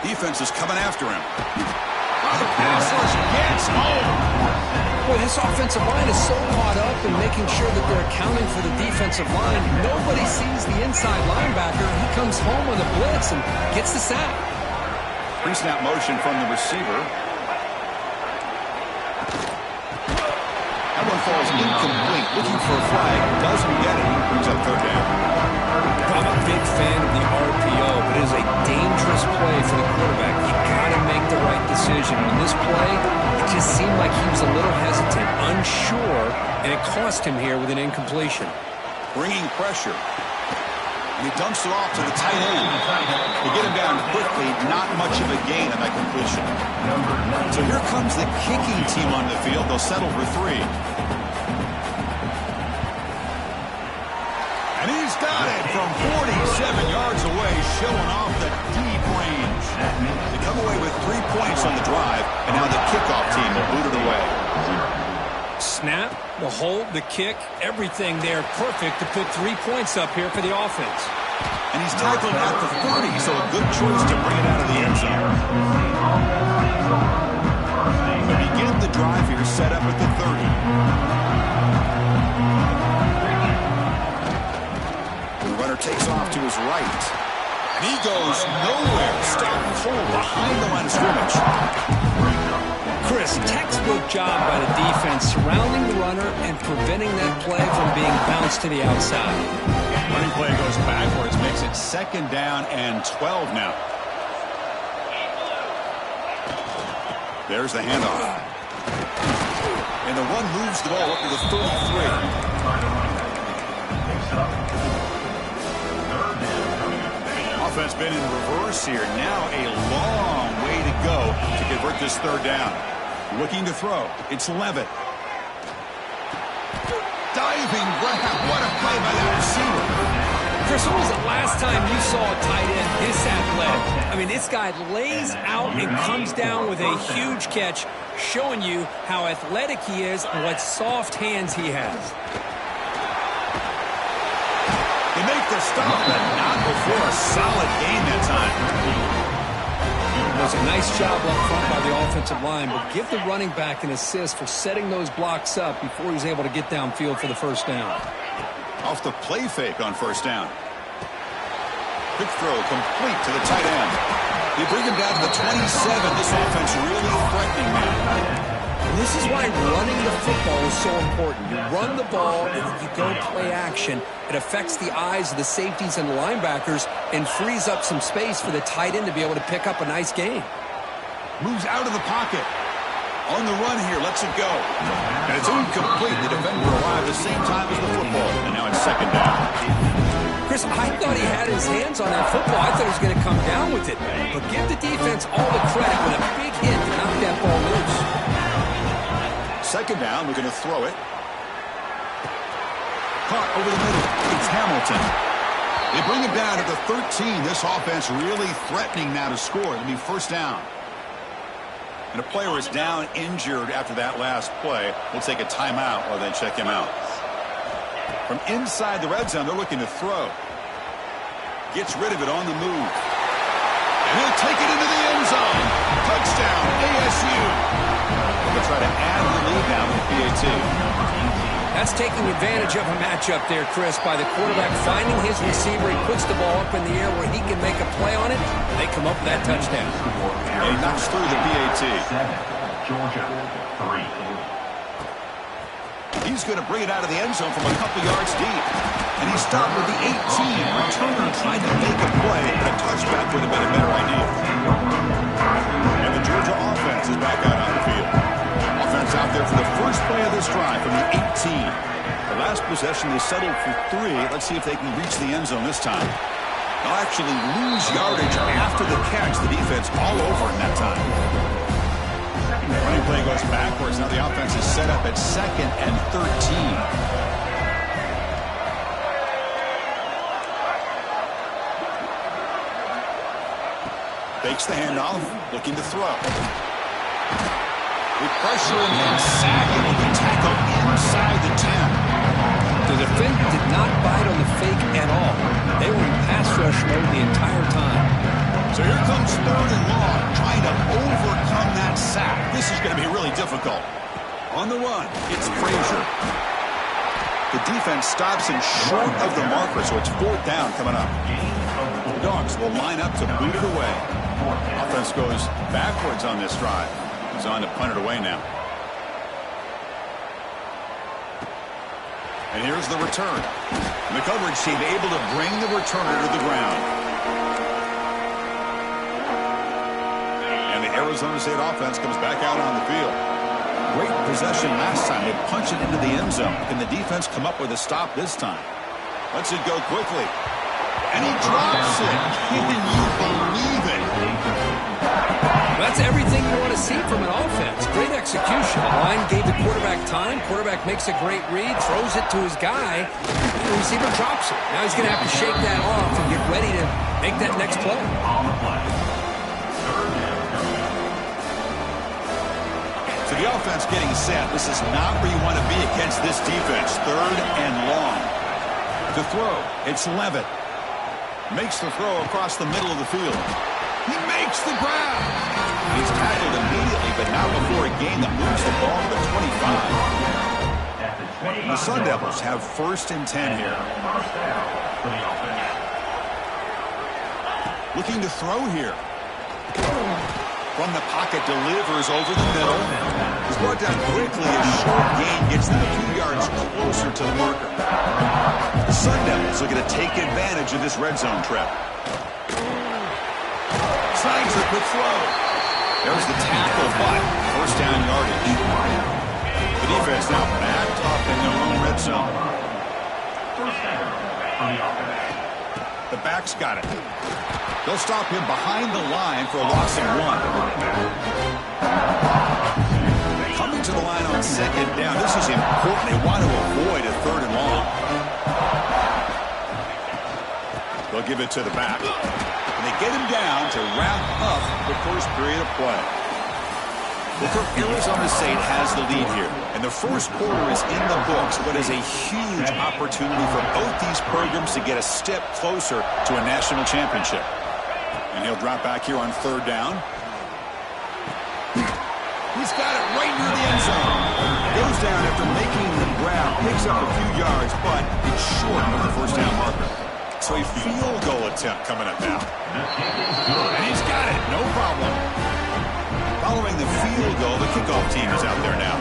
Defense is coming after him. Oh, the pass rush gets home. Boy, this offensive line is so caught up in making sure that they're accounting for the defensive line. Nobody sees the inside linebacker. He comes home on the blitz and gets the sack. Pre-snap motion from the receiver. That one falls incomplete. Looking for a flag. Doesn't get it. Brings up third down. I'm a big fan of the RPO, but it is a dangerous play for the quarterback. You got to make the right decision. On this play, it just seemed like he was a little hesitant, unsure, and it cost him here with an incompletion. Bringing pressure. And he dumps it off to the tight end. They get him down quickly, not much of a gain on that completion. So here comes the kicking team on the field. They'll settle for 3. And he's got it from 47 yards away, showing off the deep range. They come away with 3 points on the drive, and now the kickoff team will boot it away. Snap, the hold, the kick, everything there perfect to put 3 points up here for the offense. And he's tackled at the 30, so a good choice to bring it out of the end zone. They begin the drive here, set up at the 30. Runner takes off to his right. And he goes nowhere. Stopped cold behind the line of scrimmage. Chris, textbook job by the defense surrounding the runner and preventing that play from being bounced to the outside. Running play goes backwards, makes it second down and 12 now. There's the handoff. And the run moves the ball up to the 33. Offense been in reverse here. Now a long way to go to convert this third down. Looking to throw. It's Levitt. Diving grab. What a play by that receiver. Chris, when was the last time you saw a tight end this athletic? I mean, this guy lays out and comes down with a huge catch, showing you how athletic he is and what soft hands he has. They make the stop, but not before a solid gain that time. It was a nice job up front by the offensive line, but give the running back an assist for setting those blocks up before he's able to get downfield for the first down. Off the play fake on first down. Quick throw complete to the tight end. They bring him down to the 27. This offense really threatening now. This is why running the football is so important. You run the ball and then you go play action. It affects the eyes of the safeties and the linebackers and frees up some space for the tight end to be able to pick up a nice gain. Moves out of the pocket. On the run here, lets it go. And it's incomplete. The defender arrived at the same time as the football. And now it's second down. Chris, I thought he had his hands on that football. I thought he was going to come down with it. But give the defense all the credit with a big hit to knock that ball loose. Second down, we're going to throw it. Caught over the middle. It's Hamilton. They bring it down to the 13. This offense really threatening now to score. It'll be first down. And a player is down injured after that last play. We'll take a timeout while they check him out. From inside the red zone, they're looking to throw. Gets rid of it on the move. And he'll take it into the end zone. Touchdown, ASU. They'll try to add the lead now with PAT. That's taking advantage of a matchup there, Chris, by the quarterback finding his receiver. He puts the ball up in the air where he can make a play on it. They come up with that touchdown. And he knocks through the PAT. Georgia, 3. He's going to bring it out of the end zone from a couple yards deep. And he stopped with the 18. Returner trying to make a play, but a touchback would have been a better idea. And the Georgia offense is back out on the field. Offense out there for the first play of this drive from the 18. The last possession, they settled for 3. Let's see if they can reach the end zone this time. They'll actually lose yardage after the catch. The defense all over in that time. Running play goes backwards. Now the offense is set up at 2nd and 13. Fakes the handoff, looking to throw. With pressure and sacking with the tackle inside the 10. The defender did not bite on the fake at all. They were in pass rush mode the entire time. So here comes 3rd and long, trying to overcome that sack. This is going to be really difficult. On the run, it's Frazier. The defense stops him short of the marker, so it's 4th down coming up. The Dogs will line up to boot it away. Offense goes backwards on this drive. He's on to punt it away now. And here's the return. And the coverage team able to bring the returner to the ground. And the Arizona State offense comes back out on the field. Great possession last time. They punch it into the end zone. Can the defense come up with a stop this time? Lets it go quickly. And he drops it. Can you believe it? That's everything you want to see from an offense. Great execution. The line gave the quarterback time. Quarterback makes a great read, throws it to his guy, and the receiver drops it. Now he's going to have to shake that off and get ready to make that next play. So the offense getting set. This is not where you want to be against this defense. 3rd and long. To throw, it's Levitt. Makes the throw across the middle of the field. He makes the grab. He's tackled immediately, but not before a gain that moves the ball to the 25. And the Sun Devils have 1st and 10 here. Looking to throw here. From the pocket, delivers over the middle. He's brought down quickly. A short gain gets them a few yards closer to the marker. The Sun Devils are going to take advantage of this red zone trap. Snags a quick throw. There's the tackle, but 1st down yardage. The defense now backed up in their own red zone. The backs got it. They'll stop him behind the line for a loss of 1. Coming to the line on 2nd down. This is important. They want to avoid a 3rd and long. They'll give it to the back. And they get him down to wrap up the first period of play. Well, Arizona State has the lead here. And the first quarter is in the books. What is a huge opportunity for both these programs to get a step closer to a national championship. And he'll drop back here on 3rd down. He's got it right near the end zone. Goes down after making the grab. Picks up a few yards, but it's short of the 1st down marker. So a field goal attempt coming up now. And he's got it. No problem. Following the field goal, the kickoff team is out there now.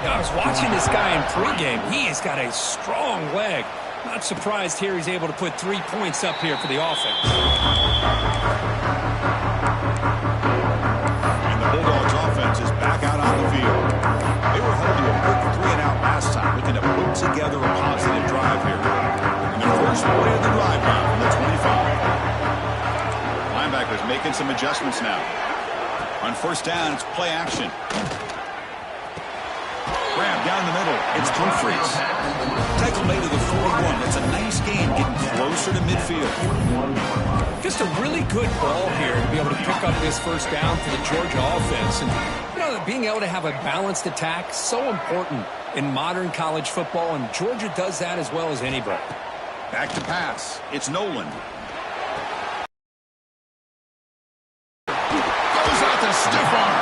I was watching this guy in pregame. He has got a strong leg. Not surprised here he's able to put 3 points up here for the offense. And the Bulldogs offense is back out looking to put together a positive drive here. And their first play of the drive now from the 25. Linebackers making some adjustments now. On first down, it's play action. Grab down the middle. It's Humphreys. Tackle made to the 41. That's a nice gain, getting closer to midfield. Just a really good ball here to be able to pick up this first down for the Georgia offense. And, you know, being able to have a balanced attack, so important in modern college football, and Georgia does that as well as anybody. Back to pass. It's Nolan. Goes out to stiff arm.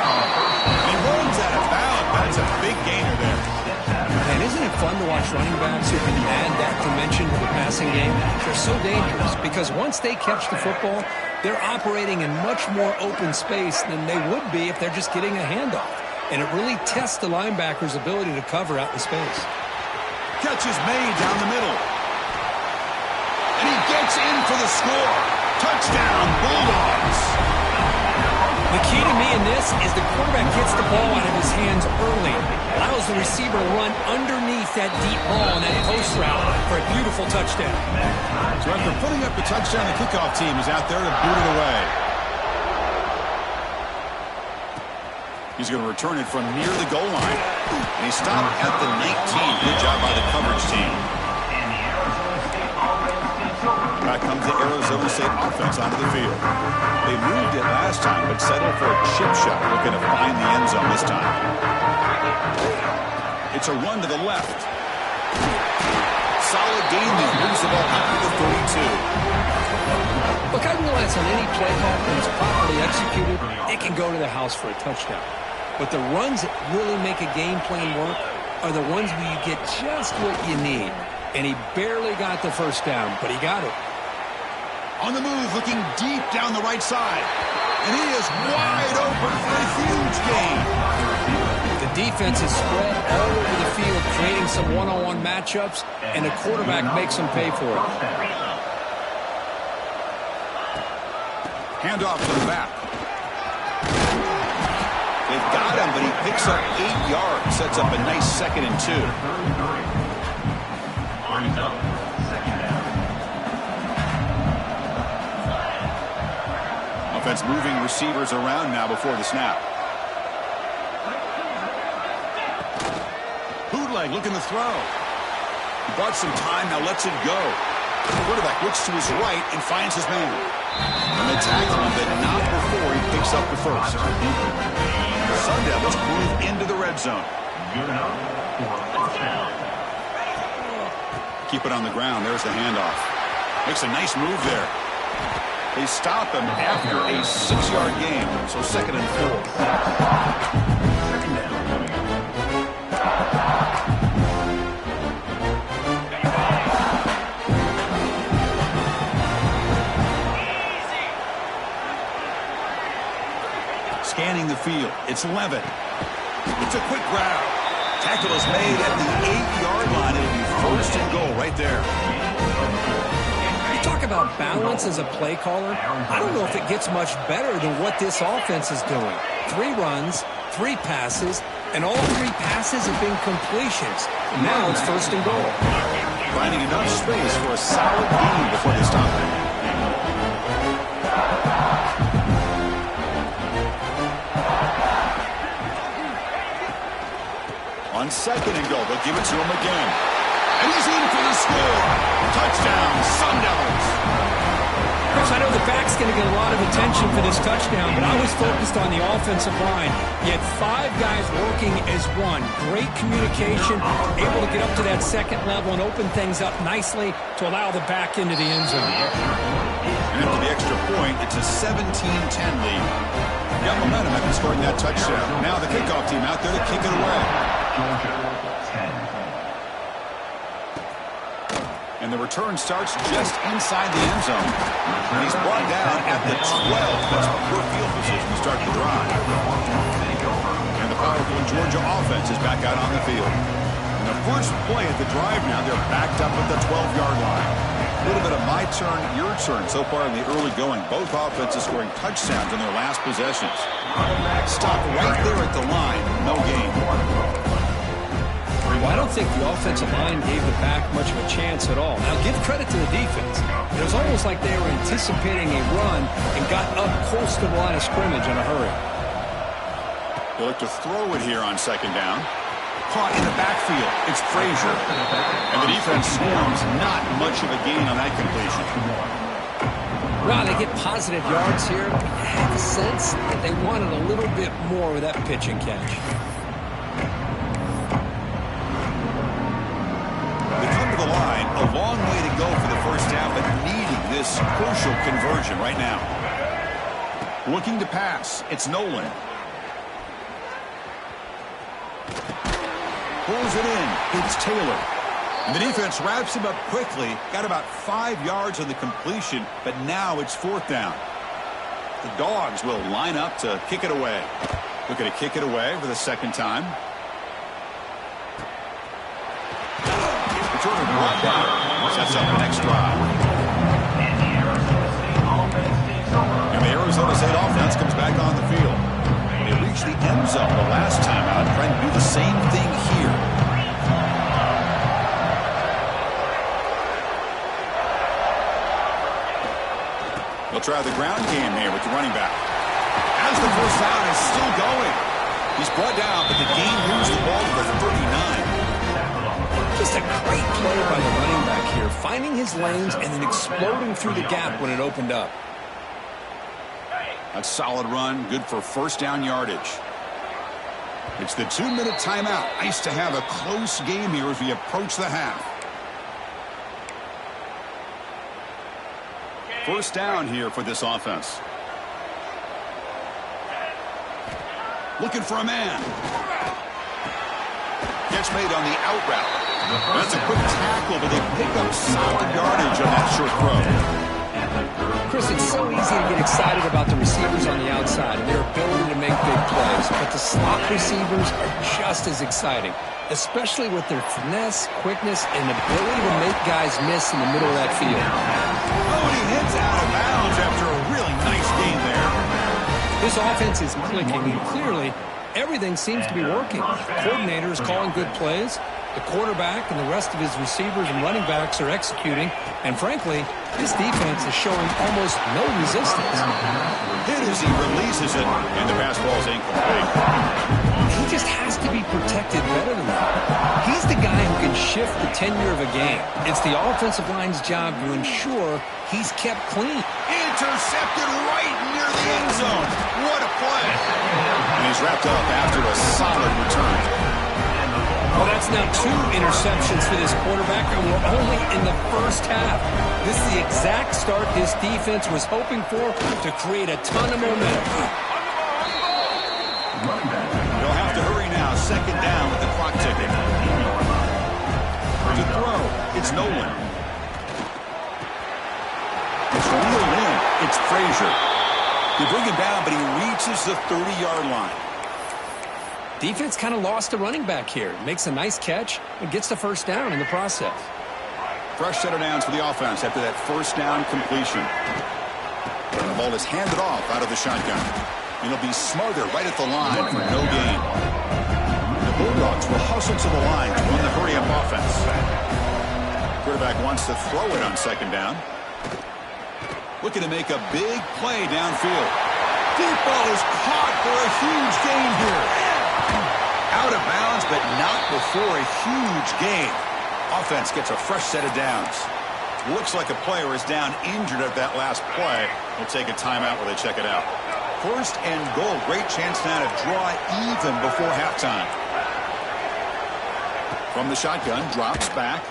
And he runs out of bounds. That's a big gainer there. And isn't it fun to watch running backs who can add that dimension to the passing game? They're so dangerous because once they catch the football, they're operating in much more open space than they would be if they're just getting a handoff. And it really tests the linebacker's ability to cover out in space. Catch is made down the middle. And he gets in for the score. Touchdown, Bulldogs. The key to me in this is the quarterback gets the ball out of his hands early, allows the receiver to run underneath that deep ball on that post route for a beautiful touchdown. So after putting up the touchdown, the kickoff team is out there to boot it away. He's going to return it from near the goal line. And he stopped at the 19. Good job by the coverage team. Back comes the Arizona State offense onto the field. They moved it last time, but settled for a chip shot, looking to find the end zone this time. It's a run to the left. Solid gain there. Moves the ball out to the 32. Look, I realize on any play call, when it's properly executed, it can go to the house for a touchdown. But the runs that really make a game plan work are the ones where you get just what you need. And he barely got the first down, but he got it. On the move, looking deep down the right side. And he is wide open for a huge gain. The defense is spread all over the field, creating some one-on-one matchups, and the quarterback makes them pay for it. Handoff to the back. They've got him, but he picks up 8 yards. Sets up a nice 2nd and 2. Offense moving receivers around now before the snap. Bootleg looking to throw. He bought some time, now lets it go. The quarterback looks to his right and finds his man. And they tackle him, but not before he picks up the first. The Sun Devils move into the red zone. Keep it on the ground. There's the handoff. Makes a nice move there. They stop him after a 6-yard gain, so 2nd and 4. Scanning the field. It's Levitt. It's a quick grab. Tackle is made at the 8-yard line. It'll be 1st and goal right there. Talk about balance as a play caller. I don't know if it gets much better than what this offense is doing. 3 runs, 3 passes, and all 3 passes have been completions. And now it's 1st and goal. Finding enough space for a solid gain before they stop it. On 2nd and goal, they'll give it to him again. And he's in for the score. Touchdown, Sun Devils. Chris, I know the back's going to get a lot of attention for this touchdown, but I was focused on the offensive line. You had 5 guys working as one. Great communication, able to get up to that 2nd level and open things up nicely to allow the back into the end zone. And after the extra point, it's a 17-10 lead. Got momentum after scoring that touchdown. Now the kickoff team out there to kick it away. And the return starts just inside the end zone. And he's brought down at the 12. That's poor field position to start the drive. And the powerful Georgia offense is back out on the field. And the first play at the drive now, they're backed up at the 12-yard line. A little bit of my turn, your turn so far in the early going. Both offenses scoring touchdowns in their last possessions. Stop right there at the line. No gain. Well, I don't think the offensive line gave the back much of a chance at all. Now, give credit to the defense. It was almost like they were anticipating a run and got up close to the line of scrimmage in a hurry. They look to throw it here on second down. Caught in the backfield. It's Frazier. And the defense scores not much of a gain on that completion. Well, they get positive yards here, but you had the sense that they wanted a little bit more with that pitch and catch. They come to the line, a long way to go for the first down, but needing this crucial conversion right now. Looking to pass, it's Nolan. Pulls it in, it's Taylor. And the defense wraps him up quickly. Got about 5 yards on the completion, but now it's fourth down. The Dogs will line up to kick it away. Looking to kick it away for the second time. Return brought down. Sets up the next drive. And the Arizona State offense comes back on the field. They reached the end zone the last time out, trying to do the same thing here. They'll try the ground game here with the running back. As the first down is still going. He's brought down, but the game moves the ball to the 39. Just a great play by the running back here, finding his lanes and then exploding through the gap when it opened up. A solid run, good for first down yardage. It's the 2-minute timeout. Nice to have a close game here as we approach the half. First down here for this offense. Looking for a man. Catch made on the out route. That's a quick tackle, but they pick up solid yardage on that short throw. Chris, it's so easy to get excited about the receivers on the outside and their ability to make big plays, but the slot receivers are just as exciting, especially with their finesse, quickness, and ability to make guys miss in the middle of that field. Oh, and he hits out of bounds after a really nice game there. This offense is clicking, and clearly everything seems to be working. The coordinator is calling good plays. The quarterback and the rest of his receivers and running backs are executing. And frankly, this defense is showing almost no resistance. Hit as he releases it, and the pass ball is incomplete. He just has to be protected better than that. He's the guy who can shift the tenure of a game. It's the offensive line's job to ensure he's kept clean. Intercepted right near the end zone. What a play. And he's wrapped up after a solid return. Well, that's now 2 interceptions for this quarterback, and we're only in the first half. This is the exact start this defense was hoping for to create a ton of momentum. They'll have to hurry now. Second down with the clock ticking. To throw, it's Nolan. It's reeled in. It's Frazier. They bring him down, but he reaches the 30-yard line. Defense kind of lost a running back here. Makes a nice catch and gets the first down in the process. Fresh set of downs for the offense after that first down completion. And the ball is handed off out of the shotgun. And it'll be Smarter right at the line for no gain. The Bulldogs will hustle to the line to run the hurry-up offense. Quarterback wants to throw it on second down. Looking to make a big play downfield. Deep ball is caught for a huge gain here. Out of bounds, but not before a huge gain. Offense gets a fresh set of downs. Looks like a player is down injured at that last play. We'll take a timeout while they check it out. First and goal. Great chance now to draw even before halftime. From the shotgun, drops back.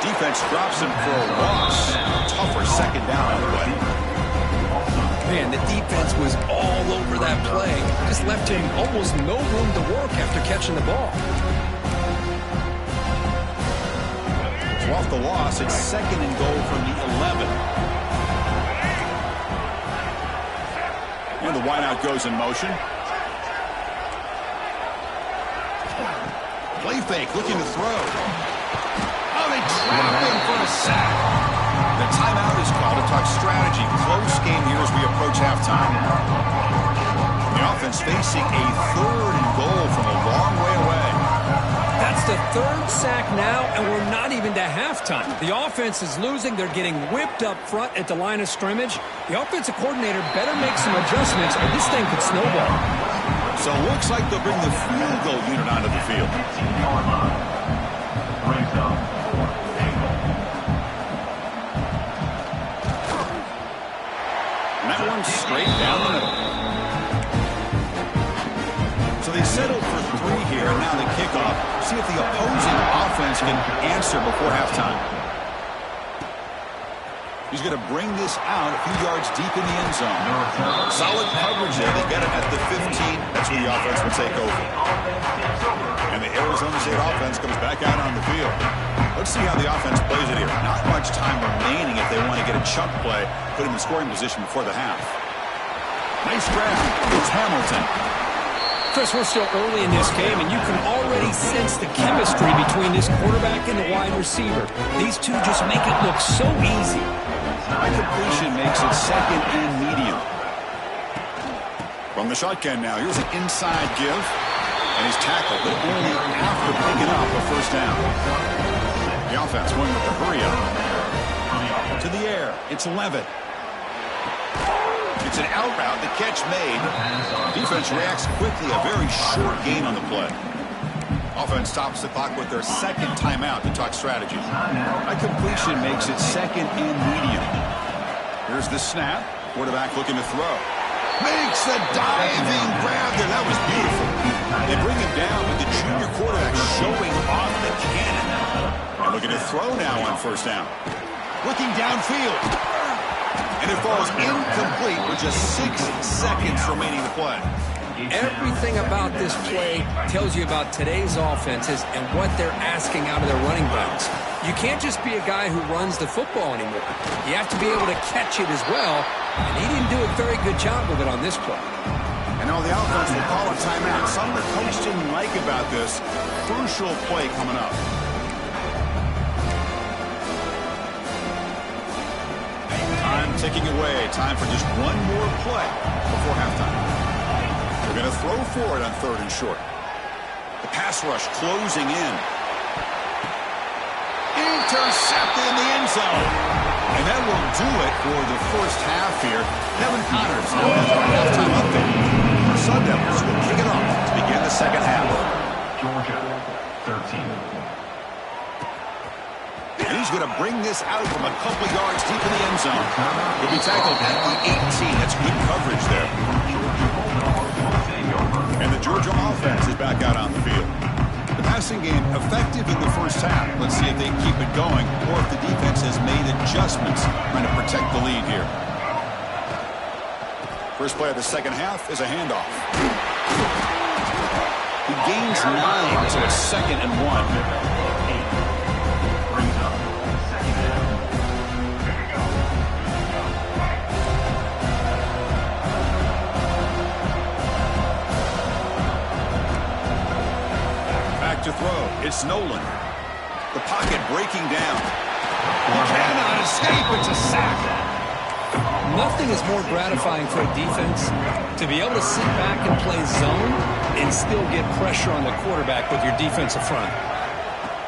Defense drops him for a loss. Tougher second down on the way. Man, the defense was all over that play. Just left him almost no room to work after catching the ball. So off the loss, it's second and goal from the 11. And the wideout goes in motion. Play fake, looking to throw. Oh, they trap him for a sack. The timeout is called to talk strategy. Close game here as we approach halftime. The offense facing a third and goal from a long third sack now, and we're not even to halftime. The offense is losing. They're getting whipped up front at the line of scrimmage. The offensive coordinator better make some adjustments, or this thing could snowball. So it looks like they'll bring the field goal unit onto the field. And that one's straight down the middle. So they settled for 3 here, and now the kickoff. See if the opposing offense can answer before halftime. He's going to bring this out a few yards deep in the end zone. Solid coverage there. They get it at the 15. That's where the offense will take over. And the Arizona State offense comes back out on the field. Let's see how the offense plays it here. Not much time remaining if they want to get a chunk play, put him in scoring position before the half. Nice grab. It's Hamilton. Chris, we're still early in this game, and you can already sense the chemistry between this quarterback and the wide receiver. These two just make it look so easy. High completion makes it second and medium. From the shotgun now, here's an inside give. And he's tackled, but only after picking up a first down. The offense going with the hurry up. To the air, it's Levitt. It's an out route, the catch made. Defense reacts quickly, a very short gain on the play. Offense stops the clock with their second timeout to talk strategy. High completion makes it second and medium. Here's the snap. Quarterback looking to throw. Makes a diving grab there. That was beautiful. They bring him down with the junior quarterback showing off the cannon. And looking to throw now on first down. Looking downfield. And it falls incomplete with just 6 seconds remaining to play. Everything about this play tells you about today's offenses and what they're asking out of their running backs. You can't just be a guy who runs the football anymore. You have to be able to catch it as well, and he didn't do a very good job of it on this play. And now the offense will call a timeout. Something the coach didn't like about this crucial play coming up. Time ticking away. Time for just one more play before halftime. They're going to throw for it on 3rd and short. The pass rush closing in. Intercepted in the end zone. And that will do it for the first half here. Kevin Connors now has our halftime update. The Sun Devils will kick it off to begin the second half. Georgia, 13. And he's going to bring this out from a couple yards deep in the end zone. He'll be tackled at the 18. That's good coverage there. And the Georgia offense is back out on the field. The passing game effective in the first half. Let's see if they keep it going or if the defense has made adjustments trying to protect the lead here. First play of the second half is a handoff. He gains 9, so it's 2nd and 1. To throw. It's Nolan. The pocket breaking down. He cannot escape. It's a sack. Nothing is more gratifying for a defense to be able to sit back and play zone and still get pressure on the quarterback with your defensive front.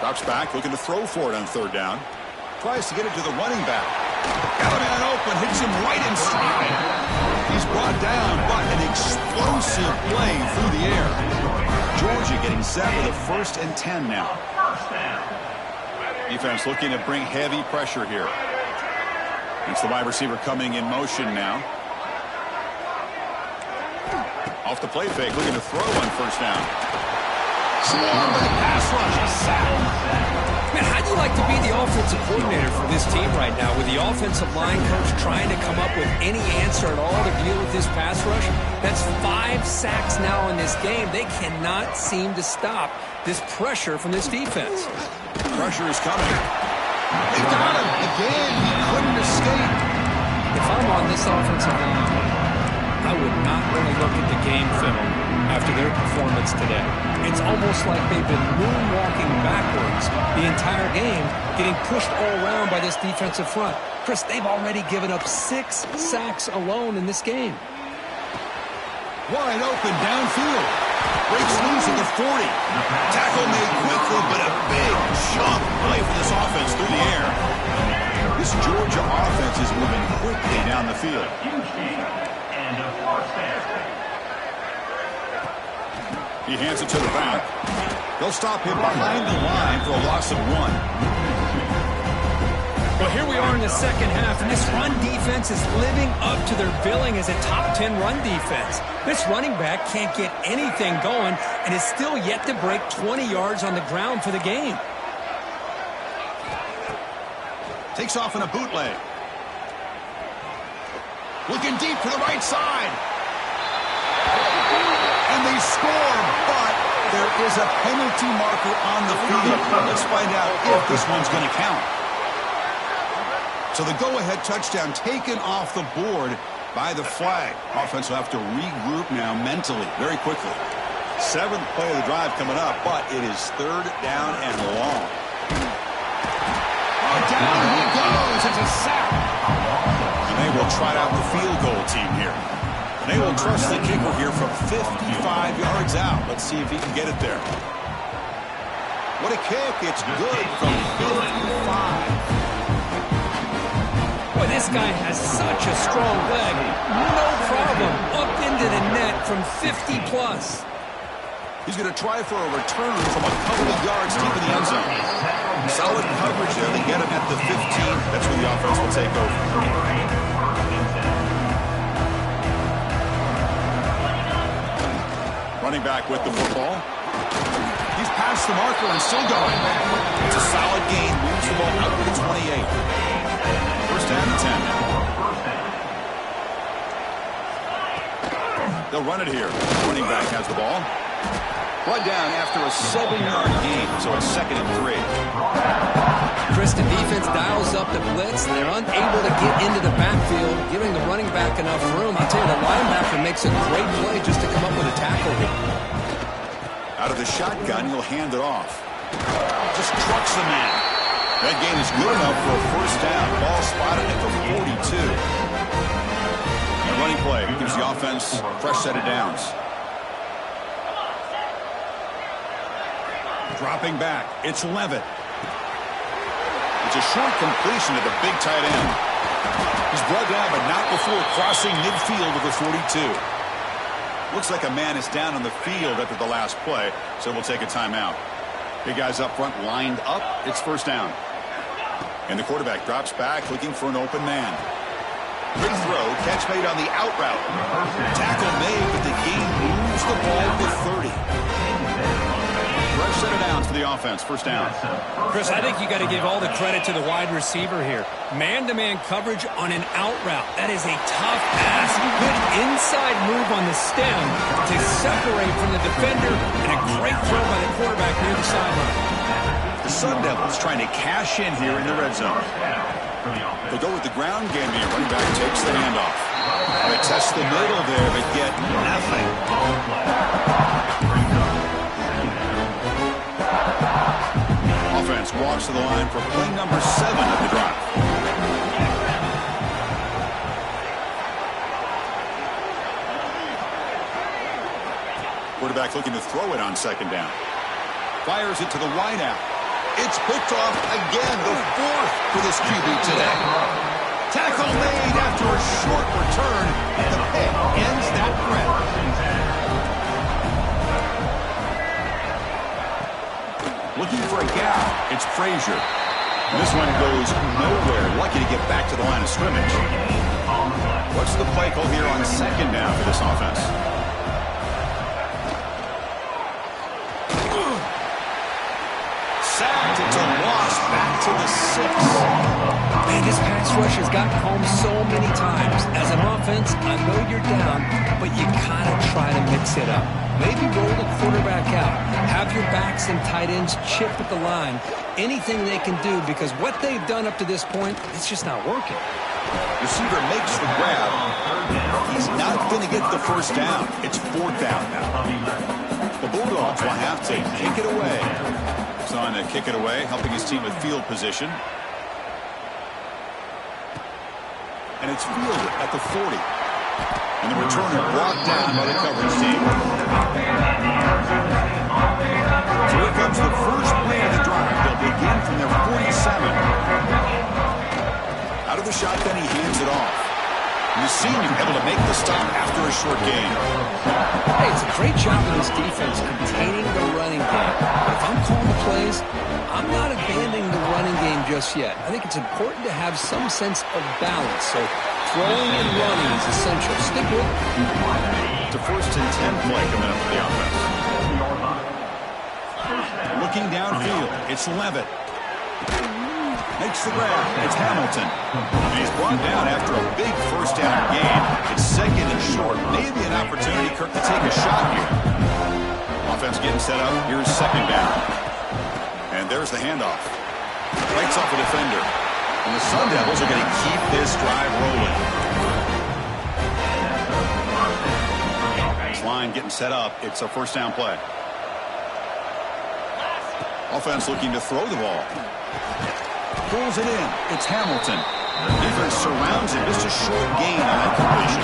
Drops back, looking to throw for it on 3rd down. Tries to get it to the running back. Got a man open, hits him right in stride. He's brought down, but an explosive play through the air. Georgia getting set with a 1st and 10 now. Defense looking to bring heavy pressure here. It's the wide receiver coming in motion now. Off the play fake, looking to throw on 1st down. Swarmed by pass rush, a sack. Man, how'd you like to be the offensive coordinator for this team right now with the offensive line coach trying to come up with any answer at all to deal with this pass rush? That's 5 sacks now in this game. They cannot seem to stop this pressure from this defense. Pressure is coming. They got him again. He couldn't escape. If I'm on this offensive line, I would not really look at the game film after their performance today. It's almost like they've been moonwalking backwards the entire game, getting pushed all around by this defensive front. Chris, they've already given up 6 sacks alone in this game. Wide open downfield. Breaks loose at the 40. Tackle made quickly, but a big jump play for this offense through the air. This Georgia offense is moving quickly down the field. And a first down. He hands it to the back. They'll stop him behind the line for a loss of 1. Well, here we are in the second half, and this run defense is living up to their billing as a top 10 run defense. This running back can't get anything going and is still yet to break 20 yards on the ground for the game. Takes off in a bootleg. Looking deep for the right side. And they score, but there is a penalty marker on the field. Let's find out if this one's going to count. So the go-ahead touchdown taken off the board by the flag. Offense will have to regroup now mentally very quickly. 7th play of the drive coming up, but it is 3rd down and long. Oh, down he goes. It's a sack. And they will try out the field goal team here. They will trust the kicker here from 55 yards out. Let's see if he can get it there. What a kick. It's good from 55. Boy, this guy has such a strong leg. No problem. Up into the net from 50-plus. He's going to try for a return from a couple of yards deep in the end zone. Solid coverage there. They get him at the 15. That's where the offense will take over. Running back with the football. He's past the marker and still going. It's a solid gain. Moves the ball out to the 28. First down and 10. They'll run it here. Running back has the ball. Run down after a 7-yard gain, so it's 2nd and 3. Chris, the defense dials up the blitz, and they're unable to get into the backfield, giving the running back enough room. I'll tell you, the linebacker makes a great play just to come up with a tackle here. Out of the shotgun, he'll hand it off. Just trucks the man. That gain is good enough for a first down. Ball spotted at the 42. The running play gives the offense a fresh set of downs. Dropping back. It's Levitt. It's a short completion to the big tight end. He's brought down, but not before crossing midfield of the 42. Looks like a man is down on the field after the last play, so we'll take a timeout. Big guys up front lined up. It's first down. And the quarterback drops back looking for an open man. Quick throw, catch made on the out route. Tackle made, but the gain moves the ball to 30. Fresh set of downs for the offense. First down. Chris, I think you got to give all the credit to the wide receiver here. Man-to-man coverage on an out route. That is a tough pass. Good inside move on the stem to separate from the defender, and a great throw by the quarterback near the sideline. The Sun Devils trying to cash in here in the red zone. They go with the ground game here. Running back takes the handoff. They test the middle there, but get nothing. Offense walks to the line for play number 7 of the drive. Quarterback looking to throw it on 2nd down. Fires it to the wideout. It's picked off again, the 4th for this QB today. Tackle made after a short return, and the pick ends that threat. Looking for a gap, it's Frazier. And this one goes nowhere. Lucky to get back to the line of scrimmage. What's the play call here on 2nd down for this offense? Sacked, it's a loss back to the 6. Man, this pass rush has gotten home so many times. As an offense, I know you're down, but you kind of try to mix it up. Maybe roll the quarterback out. Have your backs and tight ends chip at the line. Anything they can do, because what they've done up to this point, it's just not working. Receiver makes the grab. He's not going to get the first down. It's 4th down now. The Bulldogs will have to kick it away. He's on to kick it away, helping his team with field position. And it's fielded at the 40. And the returner brought down by the coverage team. So here comes the first play of the drive. They'll begin from their 47. Out of the shotgun, he hands it off. And the senior able to make the stop after a short gain. Hey, it's a great job of this defense containing the running game. If I'm calling the plays, I'm not abandoning the running game just yet. I think it's important to have some sense of balance. So throwing and running is essential. Stick with it. It's a 1st and 10 play coming up for the offense. Looking downfield, it's Levitt. Makes the grab. It's Hamilton. And he's brought down after a big first down gain. It's 2nd and short. Maybe an opportunity, Kirk, to take a shot here. Offense getting set up. Here's 2nd down. And there's the handoff. Breaks off a defender. And the Sun Devils are going to keep this drive rolling. This line getting set up. It's a 1st down play. Offense looking to throw the ball. Pulls it in. It's Hamilton. Defense surrounds him. Just a short gain on that completion.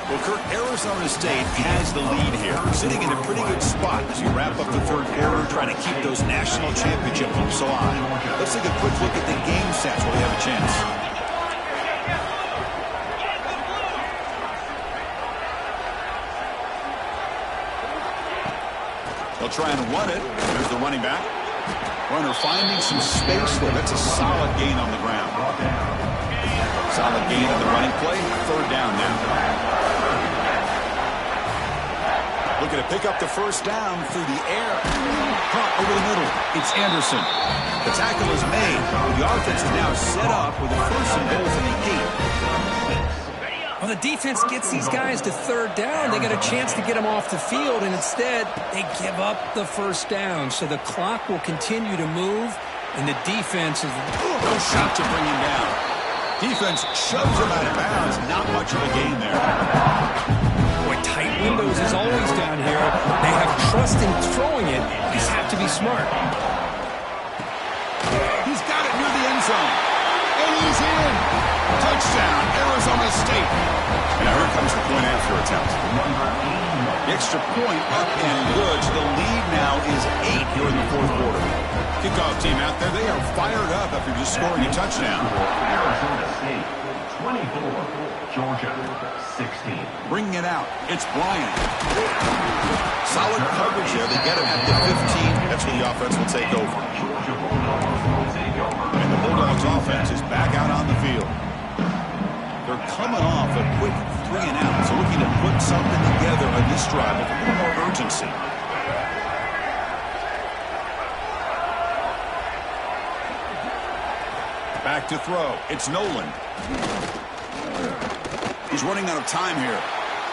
Well, Kirk, Arizona State has the lead here. Sitting in a pretty good spot as you wrap up the 3rd quarter, trying to keep those national championship hopes alive. Let's take a quick look at the game stats while we have a chance. They'll try and run it. There's the running back. Runner finding some space there. That's a solid gain on the ground. Solid gain on the running play. 3rd down now. Looking to pick up the 1st down through the air. Caught over the middle. It's Anderson. The tackle is made. The offense is now set up with a 1st and goal from the 8. Well, the defense gets these guys to 3rd down. They got a chance to get them off the field, and instead they give up the 1st down. So the clock will continue to move, and the defense is no shot to bring him down. Defense shoves him out of bounds. Not much of a gain there. Boy, tight windows is always down here. They have trust in throwing it. They just have to be smart. He's got it near the end zone. And he's in. Touchdown, Arizona State. And now here comes the point after attempt. The extra point up and good. So the lead now is 8 here in the 4th quarter. Kickoff team out there. They are fired up after just scoring a touchdown. Arizona State, 24. Georgia, 16. Bringing it out. It's Bryant. Solid coverage there. They get him at the 15. That's where the offense will take over. And the Bulldogs offense is back out on the field. They're coming off a quick 3 and out, so looking to put something together on this drive with a little more urgency. Back to throw. It's Nolan. He's running out of time here.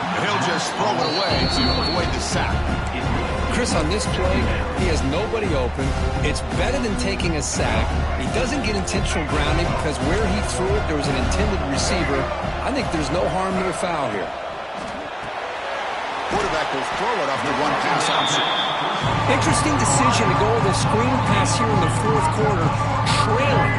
And he'll just throw it away to avoid the sack. Chris, on this play, he has nobody open. It's better than taking a sack. He doesn't get intentional grounding because where he threw it, there was an intended receiver. I think there's no harm, no foul here. Quarterback will throw it off the one pass option. Interesting decision to go with a screen pass here in the 4th quarter, trailing.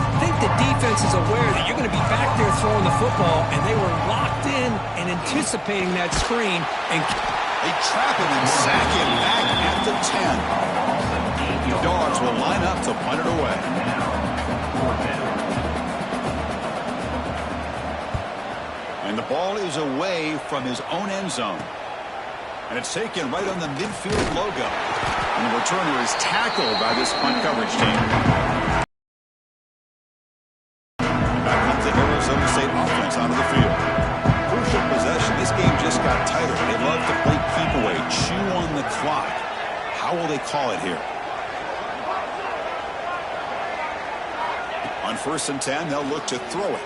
I think the defense is aware that you're going to be back there throwing the football, and they were locked in and anticipating that screen. And they trap him and sack him back at the 10. The Dogs will line up to punt it away. And the ball is away from his own end zone. And it's taken right on the midfield logo. And the returner is tackled by this punt coverage team. Back comes the Arizona State offense onto the field. Crucial possession. This game just got tighter. They love to play keep away, chew on the clock. How will they call it here? On 1st and 10, they'll look to throw it.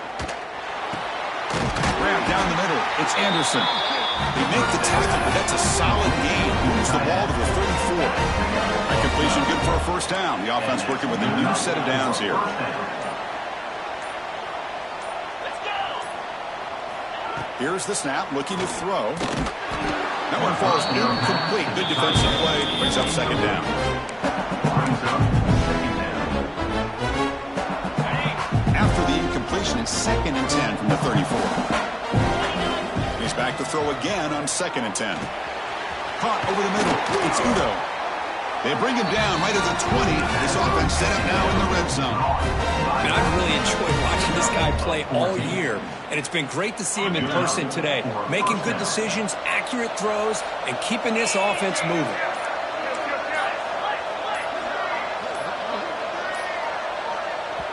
Grab down the middle. It's Anderson. They make the tackle, but that's a solid gain. Moves the ball to the 34. That completion good for a 1st down. The offense working with a new set of downs here. Here's the snap, looking to throw. That one falls incomplete. Good defensive play. Brings up 2nd down. After the incompletion, it's 2nd and 10 from the 34. Back to throw again on 2nd and 10. Caught over the middle. It's Udo. They bring him down right at the 20. This offense set up now in the red zone. I mean, I've really enjoyed watching this guy play all year, and it's been great to see him in person today, making good decisions, accurate throws, and keeping this offense moving.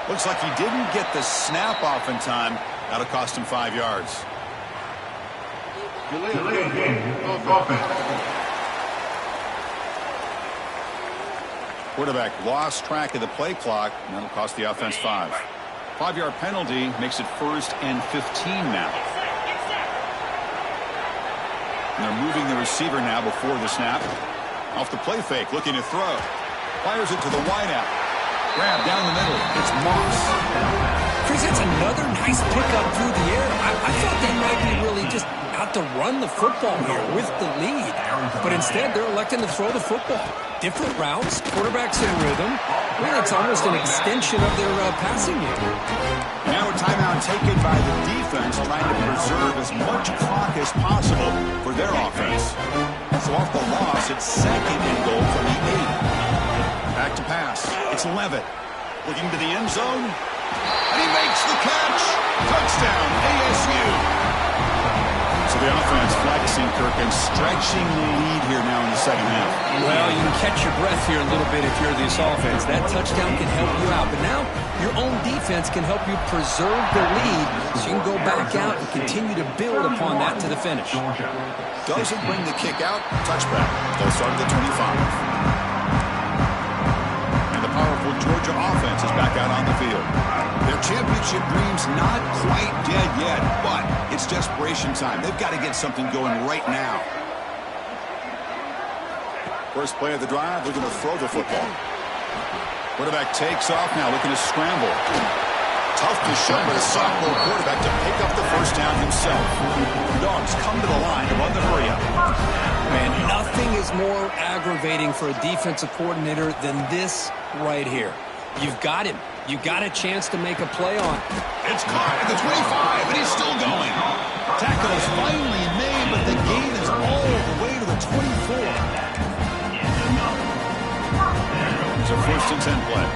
Looks like he didn't get the snap off in time. That'll cost him 5 yards. Delayed game. Offense. Quarterback lost track of the play clock, and that'll cost the offense 5. 5-yard penalty makes it 1st and 15 now. And they're moving the receiver now before the snap. Off the play fake, looking to throw. Fires it to the wideout. Grab down the middle. It's Moss. Chris, it's another nice pickup through the air. I thought they might be really just out to run the football here with the lead. But instead, they're electing to throw the football. Different routes, quarterbacks in rhythm. Well, it's almost an extension of their passing game. Now a timeout taken by the defense, trying to preserve as much clock as possible for their offense. So off the loss, it's 2nd and goal from the 8. Back to pass. It's Levitt. Looking to the end zone. And he makes the catch. Touchdown, ASU. So the offense flexing, Kirk, and stretching the lead here now in the second half. Well, you can catch your breath here a little bit if you're this offense. That touchdown can help you out. But now your own defense can help you preserve the lead so you can go back out and continue to build upon that to the finish. Doesn't bring the kick out. Touchback. They'll start at the 25. And the powerful Georgia offense is back out on the field. Their championship dream's not quite dead yet, but it's desperation time. They've got to get something going right now. First play of the drive, looking to throw the football. Quarterback takes off now, looking to scramble. Tough to show, but a sophomore quarterback to pick up the first down himself. The Dogs come to the line to run the hurry-up. Man, nothing is more aggravating for a defensive coordinator than this right here. You've got him. You got a chance to make a play on. It's caught at the 25, and he's still going. Tackle is finally made, but the gain is all the way to the 24. It's a 1st and 10 play.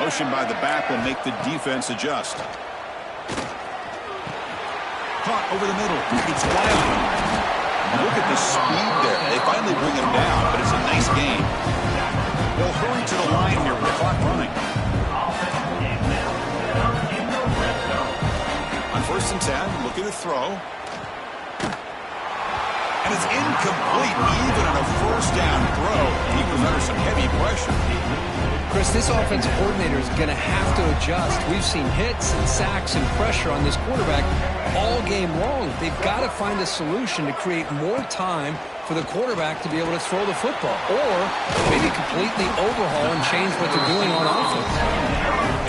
Motion by the back will make the defense adjust. Caught over the middle. It's wild. Look at the speed there. They finally bring him down, but it's a nice gain. They'll hurry to the line here with the clock running. On 1st and 10, looking to throw. And it's incomplete, even on a 1st down throw. He was under some heavy pressure. Chris, this offensive coordinator is going to have to adjust. We've seen hits and sacks and pressure on this quarterback all game long. They've got to find a solution to create more time for the quarterback to be able to throw the football, or maybe completely overhaul and change what they're doing on offense.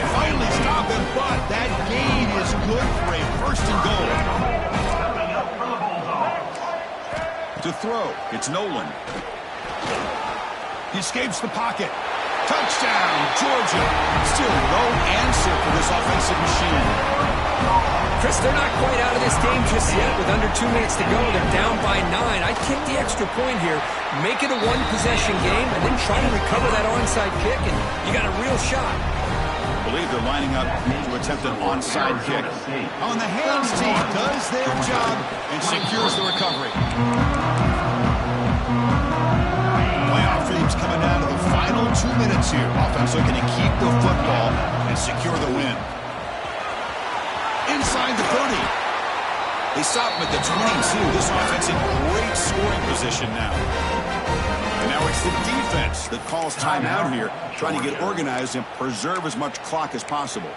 They finally stop him, but that gain is good for a 1st and goal. To throw, it's Nolan. He escapes the pocket. Touchdown, Georgia. Still no answer for this offensive machine. Chris, they're not quite out of this game just yet. With under 2 minutes to go, they're down by 9. I'd kick the extra point here, make it a one-possession game, and then try to recover that onside kick, and you got a real shot. I believe they're lining up to attempt an onside kick. On the hands team does their job and secures the recovery. Playoff dreams coming down to the final 2 minutes here. Offense looking to keep the football and secure the win. Inside the 30. They stop him at the 22. This offense in great scoring position now. And now it's the defense that calls timeout here, trying to get organized and preserve as much clock as possible.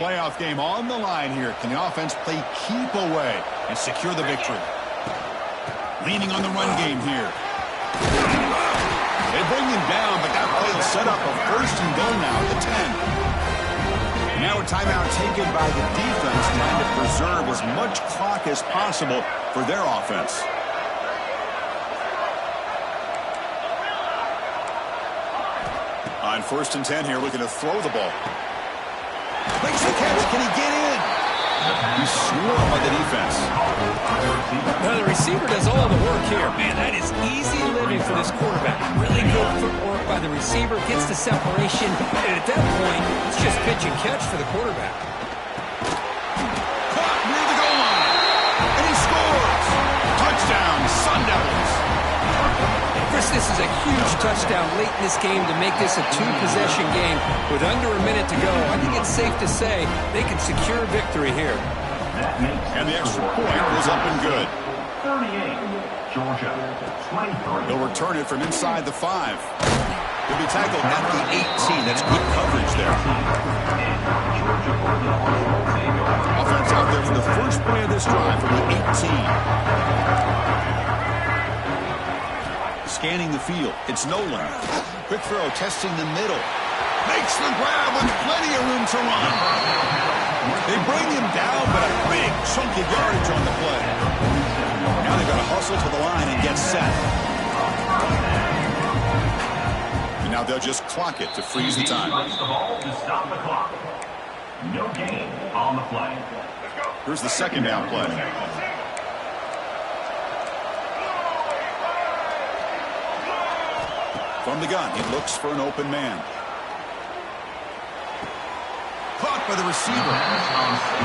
Playoff game on the line here. Can the offense play keep away and secure the victory? Leaning on the run game here. They bring him down, but that play will set up a 1st and goal now at the 10. Now a timeout taken by the defense, trying to preserve as much clock as possible for their offense. On 1st and 10 here, looking to throw the ball. Makes the catch. Can he get in? He's swarmed by the defense. Now the receiver does all the work here. Man, that is easy living for this quarterback. Really good footwork by the receiver. Gets the separation. And at that point, it's just pitch and catch for the quarterback. Caught near the goal line. And he scores. Touchdown, Sun Devils. Chris, this is a huge touchdown late in this game to make this a two-possession game with under a minute to go. I think it's safe to say they can secure victory here. And the extra point was up and good. 38, Georgia, 23. They'll return it from inside the 5. He'll be tackled at the 18. That's good coverage there. Offense out there for the first play of this drive from the 18. Scanning the field. It's Nolan. Quick throw, testing the middle. Makes the grab with plenty of room to run. They bring him down, but a big chunk of yardage on the play. Now they've got to hustle to the line and get set. And now they'll just clock it to freeze the time. The ball to stop the clock. No gain on the play. Here's the second down play. From the gun, he looks for an open man. Caught by the receiver.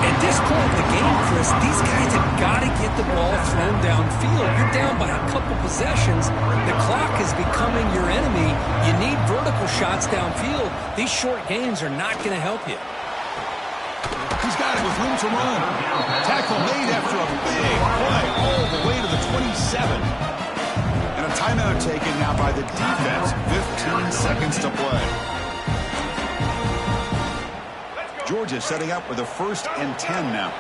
At this point in the game, Chris, these guys have got to get the ball thrown downfield. You're down by a couple possessions. The clock is becoming your enemy. You need vertical shots downfield. These short games are not going to help you. He's got it with room to run. Tackle made after a big play all the way to the 27. And a timeout taken now by the defense. 15 seconds to play. Georgia setting up with a 1st and 10 now.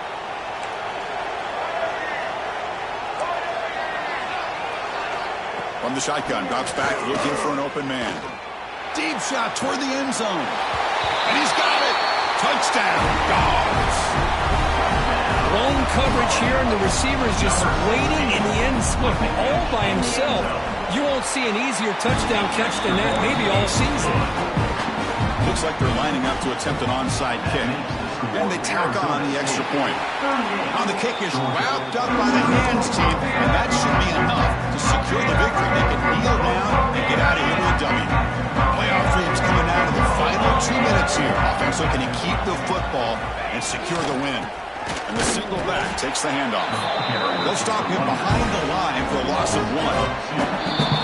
From the shotgun, drops back looking for an open man. Deep shot toward the end zone. And he's got it. Touchdown, Dogs. Lone coverage here, and the receiver is just waiting in the end zone all by himself. You won't see an easier touchdown catch than that maybe all season. Looks like they're lining up to attempt an onside kick. And they tack on the extra point. Now the kick is wrapped up by the hands team, and that should be enough to secure the victory. They can kneel down and get out of here with a W. Playoff dreams coming out of the final 2 minutes here. Offense looking to keep the football and secure the win. And the single back takes the handoff. They'll stop him behind the line for a loss of 1.